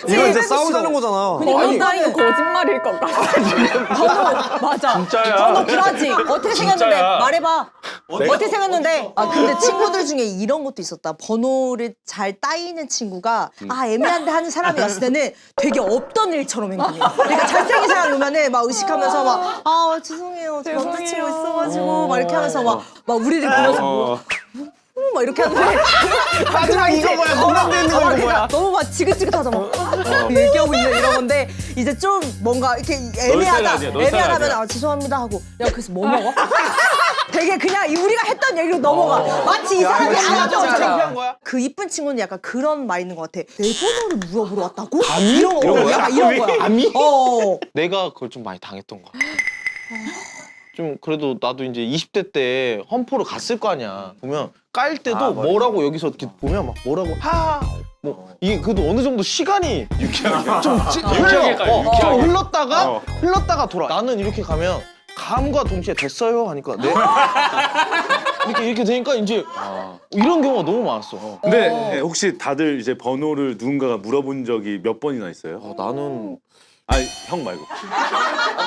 이거 이제 싸우자는 거잖아. 그러니까 이거 거짓말일 것 같아. 번호 맞아. 진짜야. 번호 불하지. 어떻게 생겼는데 진짜야. 말해봐. 어떻게 생겼는데. 아 근데 친구들 중에 이런 것도 있었다. 번호를 잘 따이는 친구가 아 애매한데 하는 사람이 왔을 때는 되게 없던 일처럼 행동해. 그러니까 잘생긴 사람이 오면은 막 의식하면서 막 아 죄송해요. 저 남자친구 있어가지고 막 이렇게 하면서 막 우리를 보면서 막 이렇게 하는데 마지막 이거 뭐야? 공감되는 거 이거 뭐야? 너무 막 지긋지긋하다 막 얘기하고 있는 이런 건데 이제 좀 뭔가 이렇게 애매하다 아니야, 너 스타일 애매하다면 아니야. 아 죄송합니다 하고 야 그래서 뭐 먹어? 되게 그냥 우리가 했던 얘기로 넘어가 마치 이 사람이 아무것도 창피한 없잖아. 거야? 그 이쁜 친구는 약간 그런 마인드 것 같아. 내 번호를 물어보러 왔다고? 이런 거 거야? 약간 이런 거야. 아미? 어. 내가 그걸 좀 많이 당했던 거 같아. 좀 그래도 나도 이제 20대 때 험포를 갔을 거 아니야. 보면 깔 때도 뭐라고 여기서 이렇게 보면 막 뭐라고 뭐 이게 그래도 어느 정도 시간이 유쾌하게. 좀 유쾌하게 가요, 유쾌하게. 좀 흘렀다가 어. 돌아. 나는 이렇게 가면 감과 동시에 됐어요 하니까 네. 이렇게 되니까 이제 이런 경우가 너무 많았어. 근데 혹시 다들 이제 번호를 누군가가 물어본 적이 몇 번이나 있어요? 나는 아니 형 말고.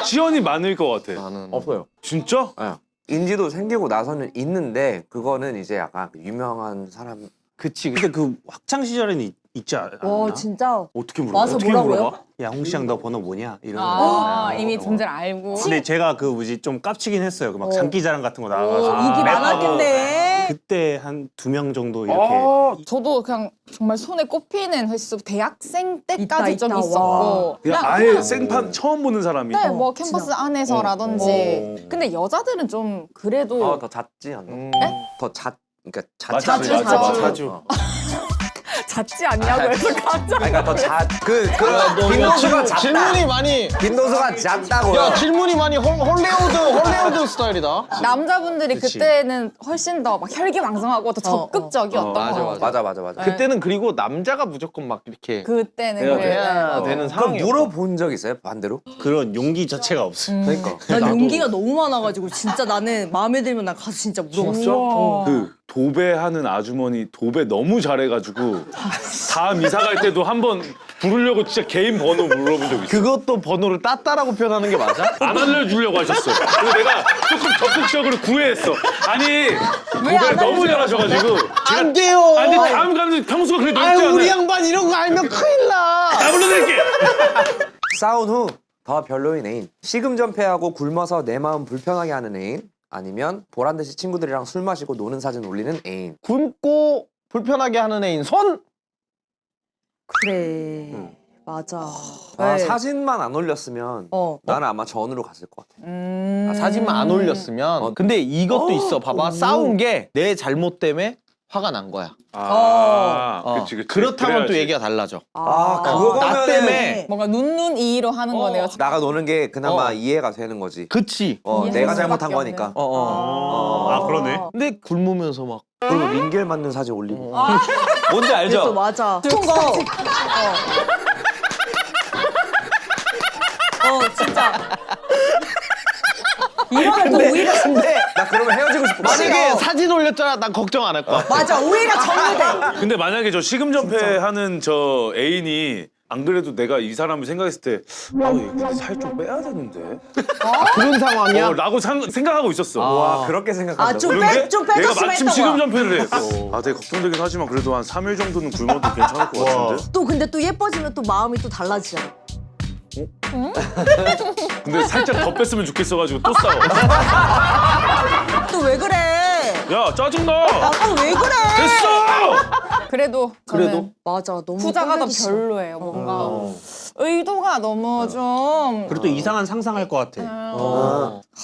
지연이 많을 것 같아. 나는 없어요. 진짜? 예. 인지도 생기고 나서는 있는데 그거는 이제 약간 유명한 사람. 그치. 근데 그 학창 시절에는 있지 않았나? 와 진짜 어떻게 물어봐? 와서 어떻게 뭐라고요? 물어봐? 야 홍시장 너 번호 뭐냐? 이런 이미 존재를 알고. 근데 제가 그 뭐지 좀 깝치긴 했어요. 그 막 장기자랑 같은 거 나가가지고 인기 랩하고 많았겠네. 그때 한 2명 정도 이렇게 저도 그냥 정말 손에 꼽히는 횟수 대학생 때까지 있다, 좀 있다. 있었고. 그냥 아예 생판 처음 보는 사람이. 네, 뭐 캠퍼스 안에서라든지. 어. 근데 여자들은 좀 그래도 더 잦지 않나? 네? 더 잦. 그러니까 맞아, 잦지. 맞아, 맞아. 자주. 잦지 않냐고 해서 가짜. 그러니까 더 잦. 그 너 빈도수가 잦다. 질문이 많이 빈도수가 잦다고요. 야 질문이 많이 헐리우드 스타일이다. 남자분들이 그치. 그때는 훨씬 더 막 혈기왕성하고 더 적극적이었던 맞아, 것 같아요. 맞아. 그때는 그리고 남자가 무조건 막 이렇게 그때는 해야 그래요. 해야 되는 그럼 상황이었어. 물어본 적 있어요? 반대로? 그런 용기 자체가 없어요. 그러니까. 난 용기가 너무 많아가지고 진짜 나는 마음에 들면 난 가서 진짜 물어봤어. 진짜? 그 도배하는 아주머니 도배 너무 잘해가지고 다음 이사 갈 때도 한번 부르려고 진짜 개인 번호 물어본 적 있어. 그것도 번호를 땄다라고 표현하는 게 맞아? 안 알려주려고 하셨어. 그래서 내가 조금 적극적으로 구애했어. 아니 도배를 너무 잘하셔가지고 안 돼요. 아니 다음 가는 평소가 그래 넓지 아유 우리 않아요. 양반 이런 거 알면 큰일 나. 나 불러드릴게. 싸운 후 더 별로인 애인. 시금전폐하고 굶어서 내 마음 불편하게 하는 애인. 아니면 보란듯이 친구들이랑 술 마시고 노는 사진 올리는 애인. 굶고 불편하게 하는 애인 손. 그래. 맞아. 아, 네. 사진만 안 올렸으면 나는 아마 전으로 갔을 것 같아. 사진만 안 올렸으면. 근데 이것도 있어. 봐봐. 싸운 게 내 잘못 때문에 화가 난 거야. 그치. 그렇다면 또 그래야지. 얘기가 달라져. 그거는 나 때문에. 뭔가 눈이로 하는 거네요. 나가 노는 게 그나마 이해가 되는 거지. 그치. 내가 이해할 잘못한 수밖에 거니까. 아 그러네. 근데 굶으면서 막. 그리고 링겔 맞는 사진 올리고. 뭔지 또 알죠? 맞아. 그런 거. 진짜. 이거는 또 오히려 나 그러면 헤어지고 싶어. 만약에 사진 올렸잖아. 난 걱정 안 할 거야. 맞아. 오히려 정리돼. 근데 만약에 저 시금전폐하는 저 애인이 안 그래도 내가 이 사람을 생각했을 때 근데 살 좀 빼야 되는데 그런 상황이야? 라고 생각하고 있었어. 와 그렇게 생각한다고? 좀 그런데 좀 내가 빼줬으면 마침 했던 거야. 시금전폐를 해. 되게 걱정되긴 하지만 그래도 한 3일 정도는 굶어도 괜찮을 것 같은데. 또 근데 또 예뻐지면 또 마음이 또 달라지잖아. 근데 살짝 더 뺐으면 좋겠어가지고 또 싸워. 또 왜 그래? 야 짜증나. 아까 왜 그래? 됐어. 그래도 저는 맞아. 너무 후자가 더 꼴보기 싫어. 별로예요. 뭔가 의도가 너무 좀. 그리고 또 이상한 상상할 것 같아.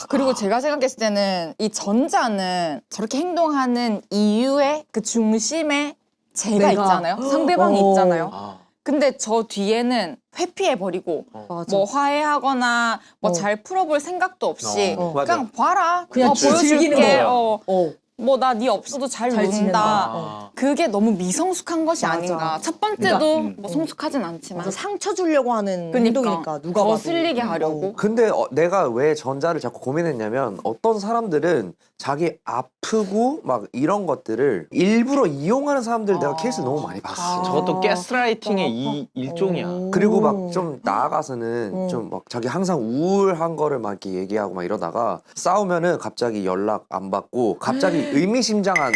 그리고 제가 생각했을 때는 이 전자는 저렇게 행동하는 이유의 그 중심에 제가 내가. 있잖아요. 상대방이 어. 있잖아요. 근데 저 뒤에는 회피해버리고 맞아. 뭐 화해하거나 뭐 잘 풀어볼 생각도 없이 맞아. 그냥 봐라. 그냥 즐기는 보여줄게. 거야. 뭐 나 네 없어도 잘 잘 논다. 지낸다. 그게 너무 미성숙한 것이 맞아. 아닌가. 첫 번째도 뭐 성숙하진 않지만 맞아. 상처 주려고 하는 그러니까 행동이니까 누가 봐도. 거슬리게 하려고. 근데 내가 왜 전자를 자꾸 고민했냐면 어떤 사람들은 자기 아프고 막 이런 것들을 일부러 이용하는 사람들 내가 케이스 너무 많이 봤어. 저것도 가스라이팅의 일종이야. 그리고 막 좀 나아가서는 좀 막 자기 항상 우울한 거를 막 이렇게 얘기하고 막 이러다가 싸우면은 갑자기 연락 안 받고 갑자기 의미심장한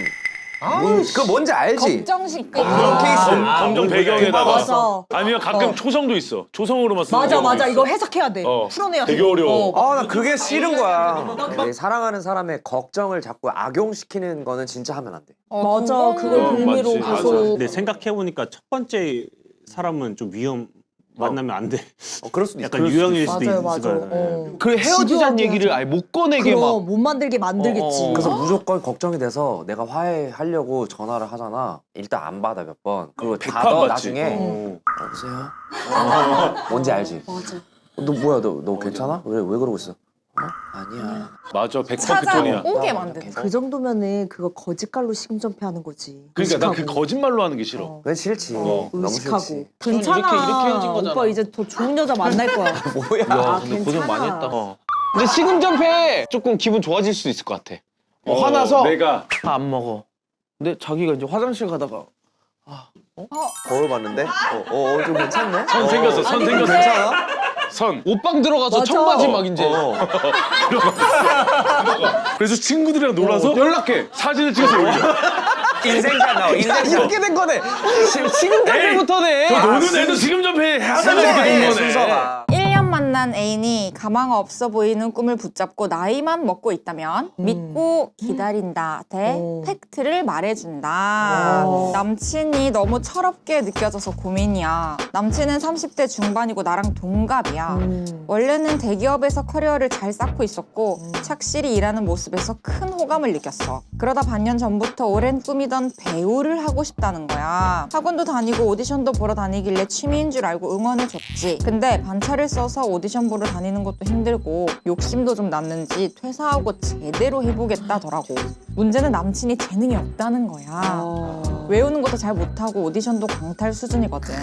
그거 뭔지 알지? 걱정식 그런 케이스. 검정 배경에다가 맞아. 아니면 가끔 초성도 있어. 초성으로만 쓰는 경우도 맞아. 있어. 이거 해석해야 돼. 풀어내야 돼. 되게 어려워. 아 나 그게 싫은 거야. 내 사랑하는 사람의 걱정을 자꾸 악용시키는 거는 진짜 하면 안 돼. 맞아. 그걸 빌미로 맞지, 가서. 근데 생각해보니까 첫 번째 사람은 좀 만나면 안 돼. 그럴 수도 있어. 약간 유형일 수도 맞아요, 있을 맞아. 거야. 그래 헤어지자는 집요하게 얘기를 아예 못 꺼내게 막. 그럼 못 만들게 만들겠지. 그래서 무조건 걱정이 돼서 내가 화해하려고 전화를 하잖아. 일단 안 받아 몇 번. 그리고 백판 받아 받지. 나중에 여보세요? 뭔지 알지? 맞아. 너 뭐야 너 괜찮아? 왜 그러고 있어? 아니야. 맞아 100% 그 톤이야. 오게 만드는. 그 정도면은 그거 거짓말로 시금전폐하는 거지. 그러니까 난 그 의식하고. 거짓말로 하는 게 싫어. 그건 싫지. 어. 너무 의식하고. 싫지. 괜찮아. 이렇게 헤어진 거잖아. 오빠 이제 더 좋은 여자 만날 거야. 뭐야? 야, 근데 고생 괜찮아. 많이 했다. 근데 시금전패 조금 기분 좋아질 수 있을 것 같아. 화나서 내가 다 안 먹어. 근데 자기가 이제 화장실 가다가 거울 봤는데? 좀 괜찮네? 선 생겼어. 선 생겼어. 괜찮아? 선. 옷방 들어가서 맞아. 청바지 막 이제 그래서 친구들이랑 놀아서 연락해. 사진을 찍어서 올려. 인생샷 나와, 인생샷. 이렇게 된 거네. 시금전패부터네. 저 노는 애도 지금 전에 해야 되는 이렇게 된 거네. 순서가. 1년 만난 애인이 가망 없어 보이는 꿈을 붙잡고 나이만 먹고 있다면 믿고 기다린다 대 팩트를 말해준다. 남친이 너무 철없게 느껴져서 고민이야. 남친은 30대 중반이고 나랑 동갑이야. 원래는 대기업에서 커리어를 잘 쌓고 있었고 착실히 일하는 모습에서 큰 호감을 느꼈어. 그러다 반년 전부터 오랜 꿈이던 배우를 하고 싶다는 거야. 학원도 다니고 오디션도 보러 다니길래 취미인 줄 알고 응원해줬지. 근데 반차를 써서 오디션 보러 다니는 것도 힘들고 욕심도 좀 났는지 퇴사하고 제대로 해보겠다더라고. 문제는 남친이 재능이 없다는 거야. 외우는 것도 잘 못하고 오디션도 광탈 수준이거든.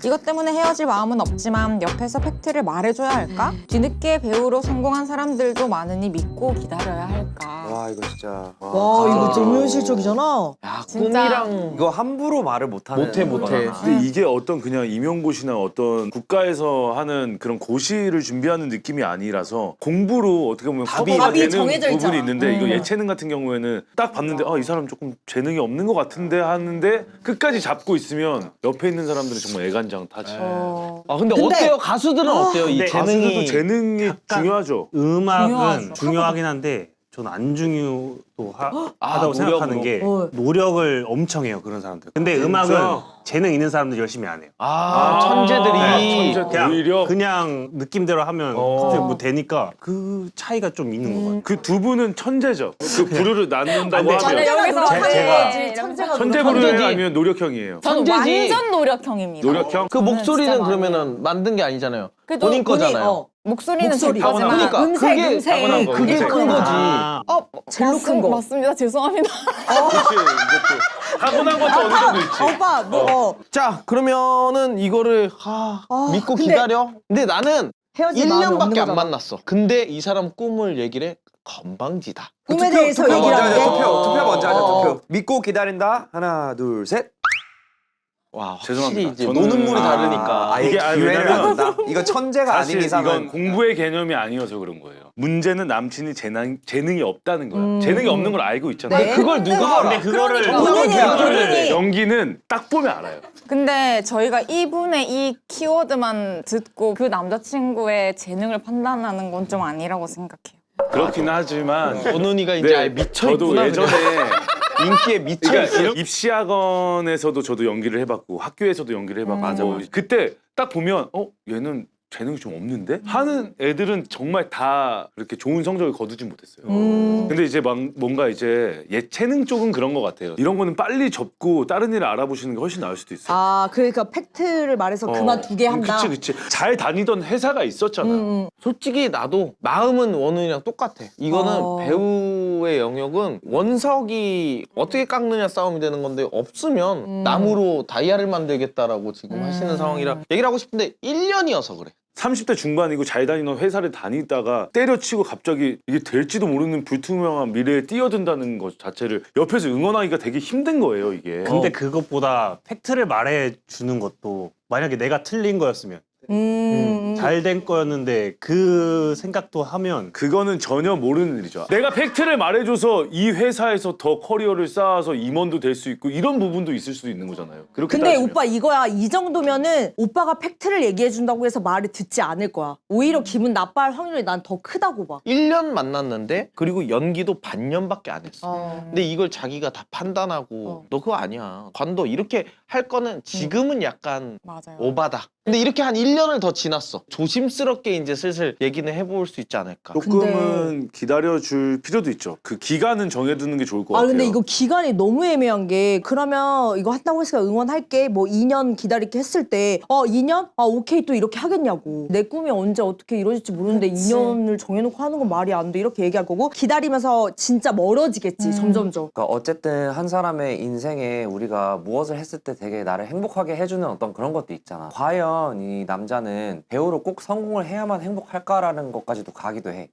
이것 때문에 헤어질 마음은 없지만 옆에서 팩트를 말해줘야 할까? 뒤늦게 배우로 성공한 사람들도 많으니 믿고 기다려야 할까? 와, 이거 진짜. 와 이거 너무 현실적이잖아. 야, 진짜. 꿈이랑 이거 함부로 말을 못하는. 못해. 거잖아. 근데 이게 어떤 그냥 임용고시나 어떤 국가에서 하는 그런 고시를 준비하는 느낌이 아니라서 공부로 어떻게 보면 커버가 답이 되는 정해져 부분이 있잖아. 있는데 이거 예체능 같은 경우에는 딱 봤는데 이 사람 조금 재능이 없는 것 같은데 하는데 끝까지 잡고 있으면 옆에 있는 사람들은 정말 애간장 타지. 아 근데 어때요? 가수들은 어때요? 이 근데 가수들도 재능이 재능이 중요하죠. 음악은 중요하죠. 중요하긴 한데 저는 안 중요도 하다고 노력으로. 생각하는 게 노력을 엄청 해요 그런 사람들. 근데 음악은 재능 있는 사람들 열심히 안 해요. 천재들이 천재 그냥 오히려 그냥 느낌대로 하면 갑자기 뭐 되니까 그 차이가 좀 있는 것 같아요. 그 두 분은 천재죠. 그 부류를 나눈다고 안 돼. 하면 여기서 제가- 천재가 천재 노력하는 부류 거지. 아니면 노력형이에요. 저는 천재지. 완전 노력형입니다. 노력형? 그 목소리는 진짜 그러면은 만든 게 아니잖아요. 그래도 본인 거잖아요. 목소리는 목소리. 제 거지만 그러니까 그게 타고난 거, 그게 음색. 큰 거지. 아, 젤로 큰 거. 맞습니다. 죄송합니다. 그렇지. 이제 또 타고난 것도 어느 정도 있지. 오빠 너 자 그러면은 이거를 믿고 근데- 기다려. 근데 나는 헤어질 마음이 없는 1년밖에 안 거잖아. 만났어. 근데 이 사람 꿈을 얘기를 해. 건방지다. 꿈에 대해서 투표 얘기를 먼저 하자. 하는데 투표 먼저 하자. 어. 투표. 믿고 기다린다. 하나, 둘, 셋. 와 죄송합니다. 확실히 이제 저는- 노는 물이 다르니까. 아예 이게 기회를 왜냐면- 안 준다. 이거 천재가 아닌 사실 이상은 이건 공부의 개념이 아니어서 그런 거예요. 문제는 남친이 재능이 없다는 거야. 재능이 없는 걸 알고 있잖아. 네. 그걸 누가 알아? 근데 그거를 본인이야, 본인이. 연기는 딱 보면 알아요. 근데 저희가 이분의 이 키워드만 듣고 그 남자친구의 재능을 판단하는 건 좀 아니라고 생각해요. 그렇긴 하지만 원훈이가 이제 네, 아예 미쳐 저도 있구나. 예전에 인기에 미쳐 그러니까 있어. 이런 입시학원에서도 저도 연기를 해봤고 학교에서도 연기를 해봤고 그때 딱 보면 얘는 재능이 좀 없는데 하는 애들은 정말 다 그렇게 좋은 성적을 거두진 못했어요. 근데 이제 뭔가 이제 예체능 쪽은 그런 것 같아요. 이런 거는 빨리 접고 다른 일을 알아보시는 게 훨씬 나을 수도 있어요. 아 그러니까 팩트를 말해서 그만두게 한다. 그치. 잘 다니던 회사가 있었잖아. 솔직히 나도 마음은 원훈이랑 똑같아. 이거는 배우의 영역은 원석이 어떻게 깎느냐 싸움이 되는 건데 없으면 나무로 다이아를 만들겠다라고 지금 하시는 상황이라 얘기를 하고 싶은데 1년이어서 그래. 30대 중반이고 잘 다니던 회사를 다니다가 때려치고 갑자기 이게 될지도 모르는 불투명한 미래에 뛰어든다는 것 자체를 옆에서 응원하기가 되게 힘든 거예요, 이게. 근데 그것보다 팩트를 말해주는 것도 만약에 내가 틀린 거였으면 잘 된 거였는데 그 생각도 하면 그거는 전혀 모르는 일이죠. 내가 팩트를 말해줘서 이 회사에서 더 커리어를 쌓아서 임원도 될 수 있고 이런 부분도 있을 수도 있는 거잖아요. 그렇게 근데 따지면. 오빠 이거야 이 정도면은 오빠가 팩트를 얘기해 준다고 해서 말을 듣지 않을 거야. 오히려 기분 나빠할 확률이 난 더 크다고 봐. 1년 만났는데 그리고 연기도 반년밖에 안 했어. 근데 이걸 자기가 다 판단하고 너 그거 아니야. 관도 이렇게 할 거는 지금은 약간 맞아요. 오바다. 근데 이렇게 한 1년 1년을 더 지났어. 조심스럽게 이제 슬슬 얘기는 해볼 수 있지 않을까. 조금은 기다려줄 필요도 있죠. 그 기간은 정해두는 게 좋을 것 아 같아요. 근데 이거 기간이 너무 애매한 게 그러면 이거 한다고 했으니까 응원할게 뭐 2년 기다릴게 했을 때 2년? 아 오케이 또 이렇게 하겠냐고 내 꿈이 언제 어떻게 이루어질지 모르는데 2년을 정해놓고 하는 건 말이 안 돼 이렇게 얘기할 거고 기다리면서 진짜 멀어지겠지 점점점 그러니까 어쨌든 한 사람의 인생에 우리가 무엇을 했을 때 되게 나를 행복하게 해주는 어떤 그런 것도 있잖아. 과연 이 남자는 배우로 꼭 성공을 해야만 행복할까라는 것까지도 가기도 해.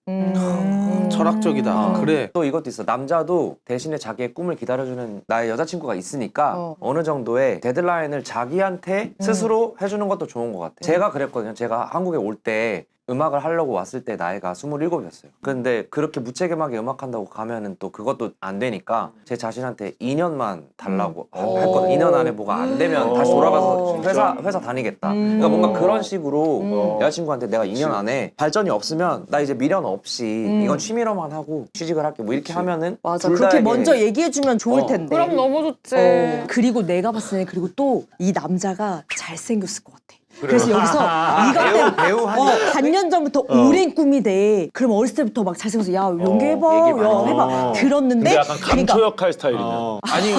철학적이다. 그래. 또 이것도 있어. 남자도 대신에 자기의 꿈을 기다려주는 나의 여자친구가 있으니까 어느 정도의 데드라인을 자기한테 스스로 해주는 것도 좋은 것 같아. 제가 그랬거든요. 제가 한국에 올 때 음악을 하려고 왔을 때 나이가 27이었어요. 근데 그렇게 무책임하게 음악한다고 가면은 또 그것도 안 되니까 제 자신한테 2년만 달라고 했거든요. 2년 안에 뭐가 안 되면 다시 돌아가서 회사 다니겠다. 그러니까 뭔가 그런 식으로 여자친구한테 내가 2년 안에 발전이 없으면 나 이제 미련 없이 이건 취미로만 하고 취직을 할게 뭐 이렇게 하면은 맞아 둘 그렇게 다에게 먼저 얘기해주면 좋을 텐데 그럼 너무 좋지. 그리고 내가 봤을 때 그리고 또 이 남자가 잘생겼을 것 같아. 그래서 여기서 이것 때문에 반년 전부터 오랜 꿈이 돼. 그럼 어렸을 때부터 막 잘생겨서 야 연기해봐, 야 해봐 들었는데 근데 약간 감초 역할 스타일이면 아니,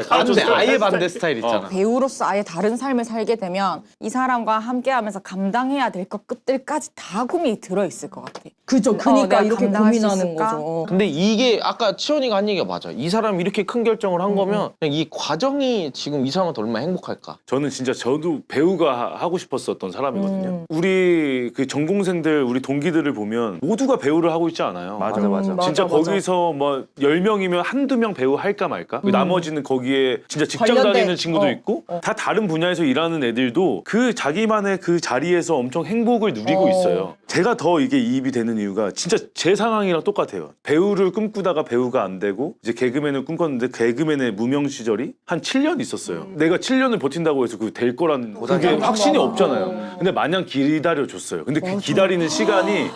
반대, 아예 반대 스타일 있잖아. 배우로서 아예 다른 삶을 살게 되면 이 사람과 함께하면서 감당해야 될 것 끝들까지 다 고민이 들어있을 것 같아. 그죠. 그러니까 내가 이렇게 감당할 수 고민하는 있을까? 거죠. 근데 이게 아까 치원이가 한 얘기가 맞아. 이 사람이 이렇게 큰 결정을 한 거면 그냥 이 과정이 지금 이 사람한테 얼마나 행복할까. 저는 진짜 저도 배우가 하고 싶었었던 사람이거든요. 우리 그 전공생들, 우리 동기들을 보면 모두가 배우를 하고 있지 않아요. 맞아. 진짜 맞아. 거기서 뭐 10명이면 한두 명 배우 할까 말까? 나머지는 거기에 진짜 직장 관련된- 다니는 친구도 있고 다 다른 분야에서 일하는 애들도 그 자기만의 그 자리에서 엄청 행복을 누리고 있어요. 제가 더 이게 이입이 되는 이유가 진짜 제 상황이랑 똑같아요. 배우를 꿈꾸다가 배우가 안 되고 이제 개그맨을 꿈꿨는데 개그맨의 무명 시절이 한 7년 있었어요. 내가 7년을 버틴다고 해서 그 될 거란 그게 확신이 없잖아요. 근데 마냥 기다려줬어요. 근데 그 기다리는 시간이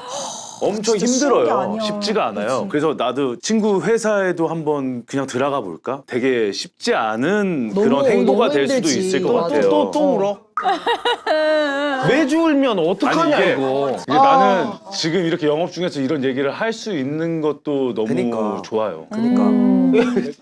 엄청 진짜 쉬운 게 힘들어요. 아니야. 쉽지가 않아요. 그래서 나도 친구 회사에도 한번 그냥 들어가 볼까? 되게 쉽지 않은 너무, 그런 행보가 너무 될 수도 힘들지. 있을 것 맞아. 같아요. 또 울어? 매주 울면 어떡하냐, 아니, 이거. 이게 나는 지금 이렇게 영업 중에서 이런 얘기를 할 수 있는 것도 너무 그러니까. 좋아요.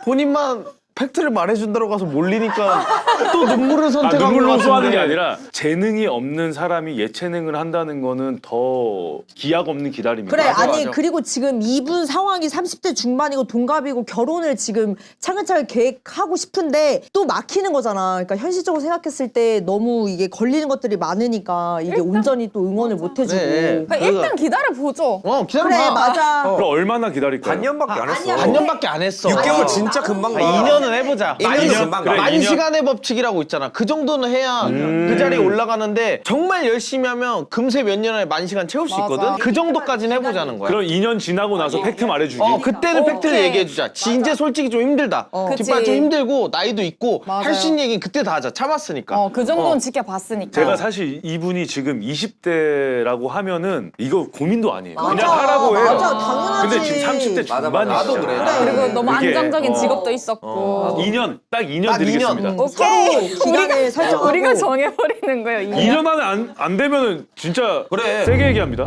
본인만 팩트를 말해준다고 가서 몰리니까 또 눈물을 선택한 눈물로 것 호소하는 게 같은데. 아니라 재능이 없는 사람이 예체능을 한다는 거는 더 기약 없는 기다림이다. 그래 맞아, 아니 맞아. 그리고 지금 이분 상황이 30대 중반이고 동갑이고 결혼을 지금 차근차근 계획하고 싶은데 또 막히는 거잖아. 그러니까 현실적으로 생각했을 때 너무 이게 걸리는 것들이 많으니까 이게 온전히 또 응원을 못 해주고. 네. 그러니까 일단 기다려보죠. 기다려봐. 그래 맞아. 그럼 얼마나 기다릴까요? 반년밖에 안 했어. 반년밖에 안 했어. 6개월 진짜 금방 가. 2년은 해보자. 1년은 금방 가. 그래, 만 2년? 시간의 법칙이라고 있잖아. 그 정도는 해야 그 자리에 올라가는데 정말 열심히 하면 금세 몇 년 안에 만 시간 채울 수 맞아. 있거든. 그 정도까지는 해보자는 거야. 그럼 2년 지나고 나서 팩트 말해주기. 그때는 팩트를 오케이. 얘기해주자. 이제 솔직히 좀 힘들다. 그치. 뒷발 좀 힘들고 나이도 있고 맞아요. 할 수 있는 얘기 그때 다 하자. 참았으니까. 그 정도는 지켜봤으니까. 제가 사실 이분이 지금 20대라고 하면은 이거 고민도 아니에요. 그냥 맞아. 하라고 해요. 맞아, 당연하지. 근데 지금 30대 맞아, 중반이시잖아요. 나도 그래. 그리고 너무 그게, 안정적인 직업도 있었고. 2년, 딱 2년 딱 드리겠습니다. 2년. 오케이. 기간을 설정하고. 우리가 정해버리는 거예요. 2년 안에 안 되면은 진짜 그래. 세게 얘기합니다.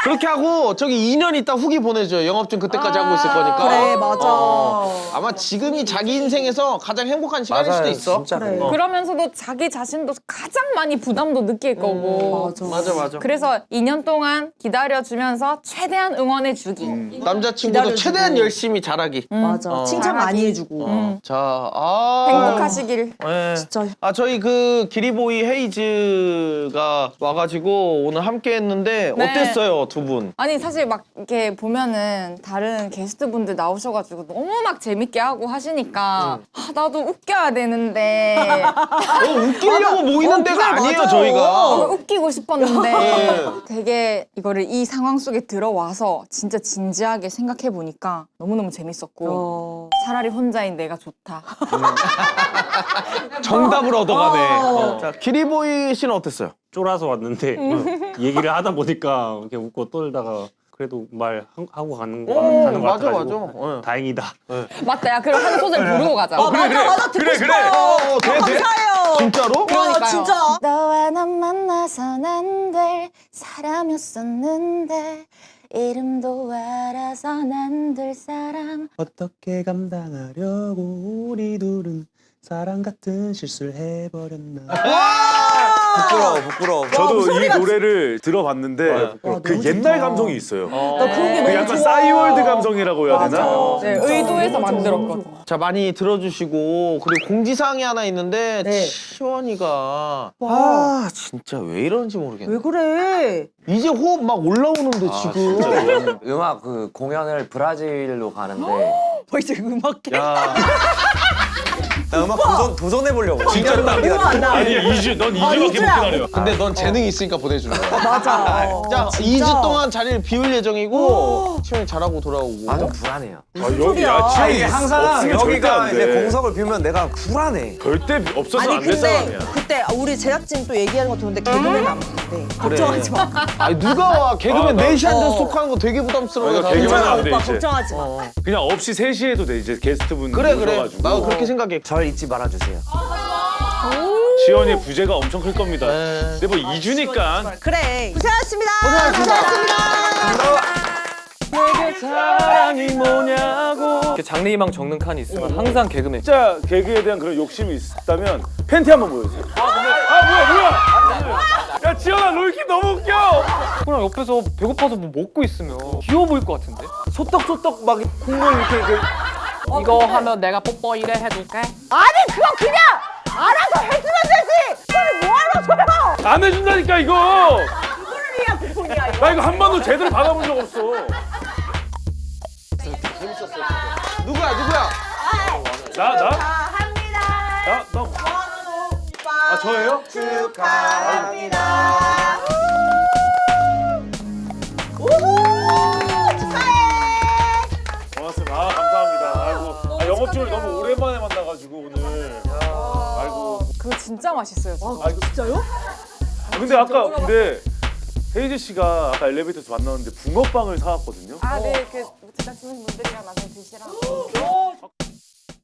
그렇게 하고 저기 2년 있다 후기 보내줘요. 영업증 그때까지 하고 있을 거니까. 그래 맞아. 아마 지금이 자기 인생에서 가장 행복한 시간일 수도 있어. 진짜 그래. 그러면서도 자기 자신도 가장 많이 부담도 느낄 거고. 맞아. 그래서 2년 동안 기다려주면서 최대한 응원해주기. 남자친구도 기다려주고. 최대한 열심히 잘하기. 맞아. 칭찬 많이 잘하기. 해주고. 자, 행복하시길. 네. 진짜. 저희 그 기리보이 헤이즈가 와가지고 오늘 함께 했는데 네. 어땠어요, 두 분? 아니 사실 막 이렇게 보면은 다른 게스트분들 나오셔가지고 너무 막 재밌게 하고 하시니까 아, 나도 웃겨야 되는데 웃기려고 모이는 그래, 데가 아니에요, 맞아요. 저희가. 웃기고 싶었는데 네. 되게 이거를 이 상황 속에 들어와서 진짜 진지하게 생각해 보니까 너무너무 재밌었고 차라리 혼자인 내가 좋다. 정답을 얻어가네. 자, 기리보이 씨는 어땠어요? 쫄아서 왔는데 얘기를 하다 보니까 이렇게 웃고 떨다가 그래도 말하고 가는 거 가는 것 맞아, 같아가지고 맞아. 다행이다. 맞다. 야 그럼 한 소절 부르고 가자. 맞아 들고 그래, 싶어요. 그래. 감사해요. 진짜로? 와 진짜. 너와 난 만나선 안 될 사람이었었는데 이름도 알아선 안 될 사람. 어떻게 감당하려고 우리 둘은 사랑 같은 실수를 해버렸나. 부끄러워. 저도 이 노래를 들어봤는데 그 너무 옛날 좋다. 감성이 있어요. 나 그런 게 그 너무 약간 좋아. 싸이월드 감성이라고 해야 되나? 네, 의도해서 만들었거든. 자, 많이 들어주시고 그리고 공지사항이 하나 있는데 네. 시원이가 와. 진짜 왜 이러는지 모르겠네. 왜 그래? 이제 호흡 막 올라오는데 지금. 음악 그 공연을 브라질로 가는데 벌써 음악계. 야, 나 음악 도전해 보려고. 진짜 우와, 나. 아니 넌 2주밖에 못 이주야. 기다려. 근데 넌 재능이 있으니까 보내주는 거야. 맞아. 자, 진짜. 2주 동안 자리를 비울 예정이고 시원이 잘하고 돌아오고. 아 좀 불안해요. 여기 소리야? 야 치현이 이게 항상 없으면 절대 여기가 안 이제 돼. 공석을 비우면 내가 불안해. 절대 없어서 아니 안 될 근데 상황이야. 그때 우리 제작진 또 얘기하는 거 들었는데 개그맨 안 부른대. 걱정하지 마. 아니 누가 와? 개그맨 나- 4시 앉아서 어. 토크하는 거 되게 부담스러워. 그러니까 나는. 개그맨 괜찮아 안 돼, 오빠 이제. 걱정하지 마. 그냥 없이 3시에 해도 돼 이제 게스트분 그래 그래. 오셔가지고. 나도 그렇게 생각해. 절 잊지 말아주세요. 지연이의 부재가 엄청 클 겁니다. 네. 근데 뭐 2주니까 그래. 고생하셨습니다. 사랑이 뭐냐고. 이렇게 장래희망 적는 칸이 있으면 항상 개그맨. 진짜 개그에 대한 그런 욕심이 있다면 팬티 한번 보여주세요. 뭐야? 야 지연아 롤킥 너무 웃겨. 그냥 옆에서 배고파서 뭐 먹고 있으면 귀여워 보일 것 같은데? 소떡소떡 막 국물 이렇게 이거 하면 내가 뽀뽀 이래 해줄게. 아니 그거 그냥 알아서 해주면 되지. 그걸 뭐하러 줘요? 안 해준다니까 이거. 쿠폰이야 쿠폰이야. 나 이거 한 번도 제대로 받아본 적 없어. 누구야 누구야? 나? 합니다. 나? 아 저예요? 축하합니다. 고맙습니다. 아 감사합니다. 아이고 영업주를 너무 오랜만에 만나가지고 오늘. 아이고. 그거 진짜 맛있어요. 진짜. 진짜요? 근데 아까 헤이즈 씨가 아까 엘리베이터에서 만났는데 붕어빵을 사왔거든요. 아, 네, 그 제작진 분들이랑 나중에 드시라고.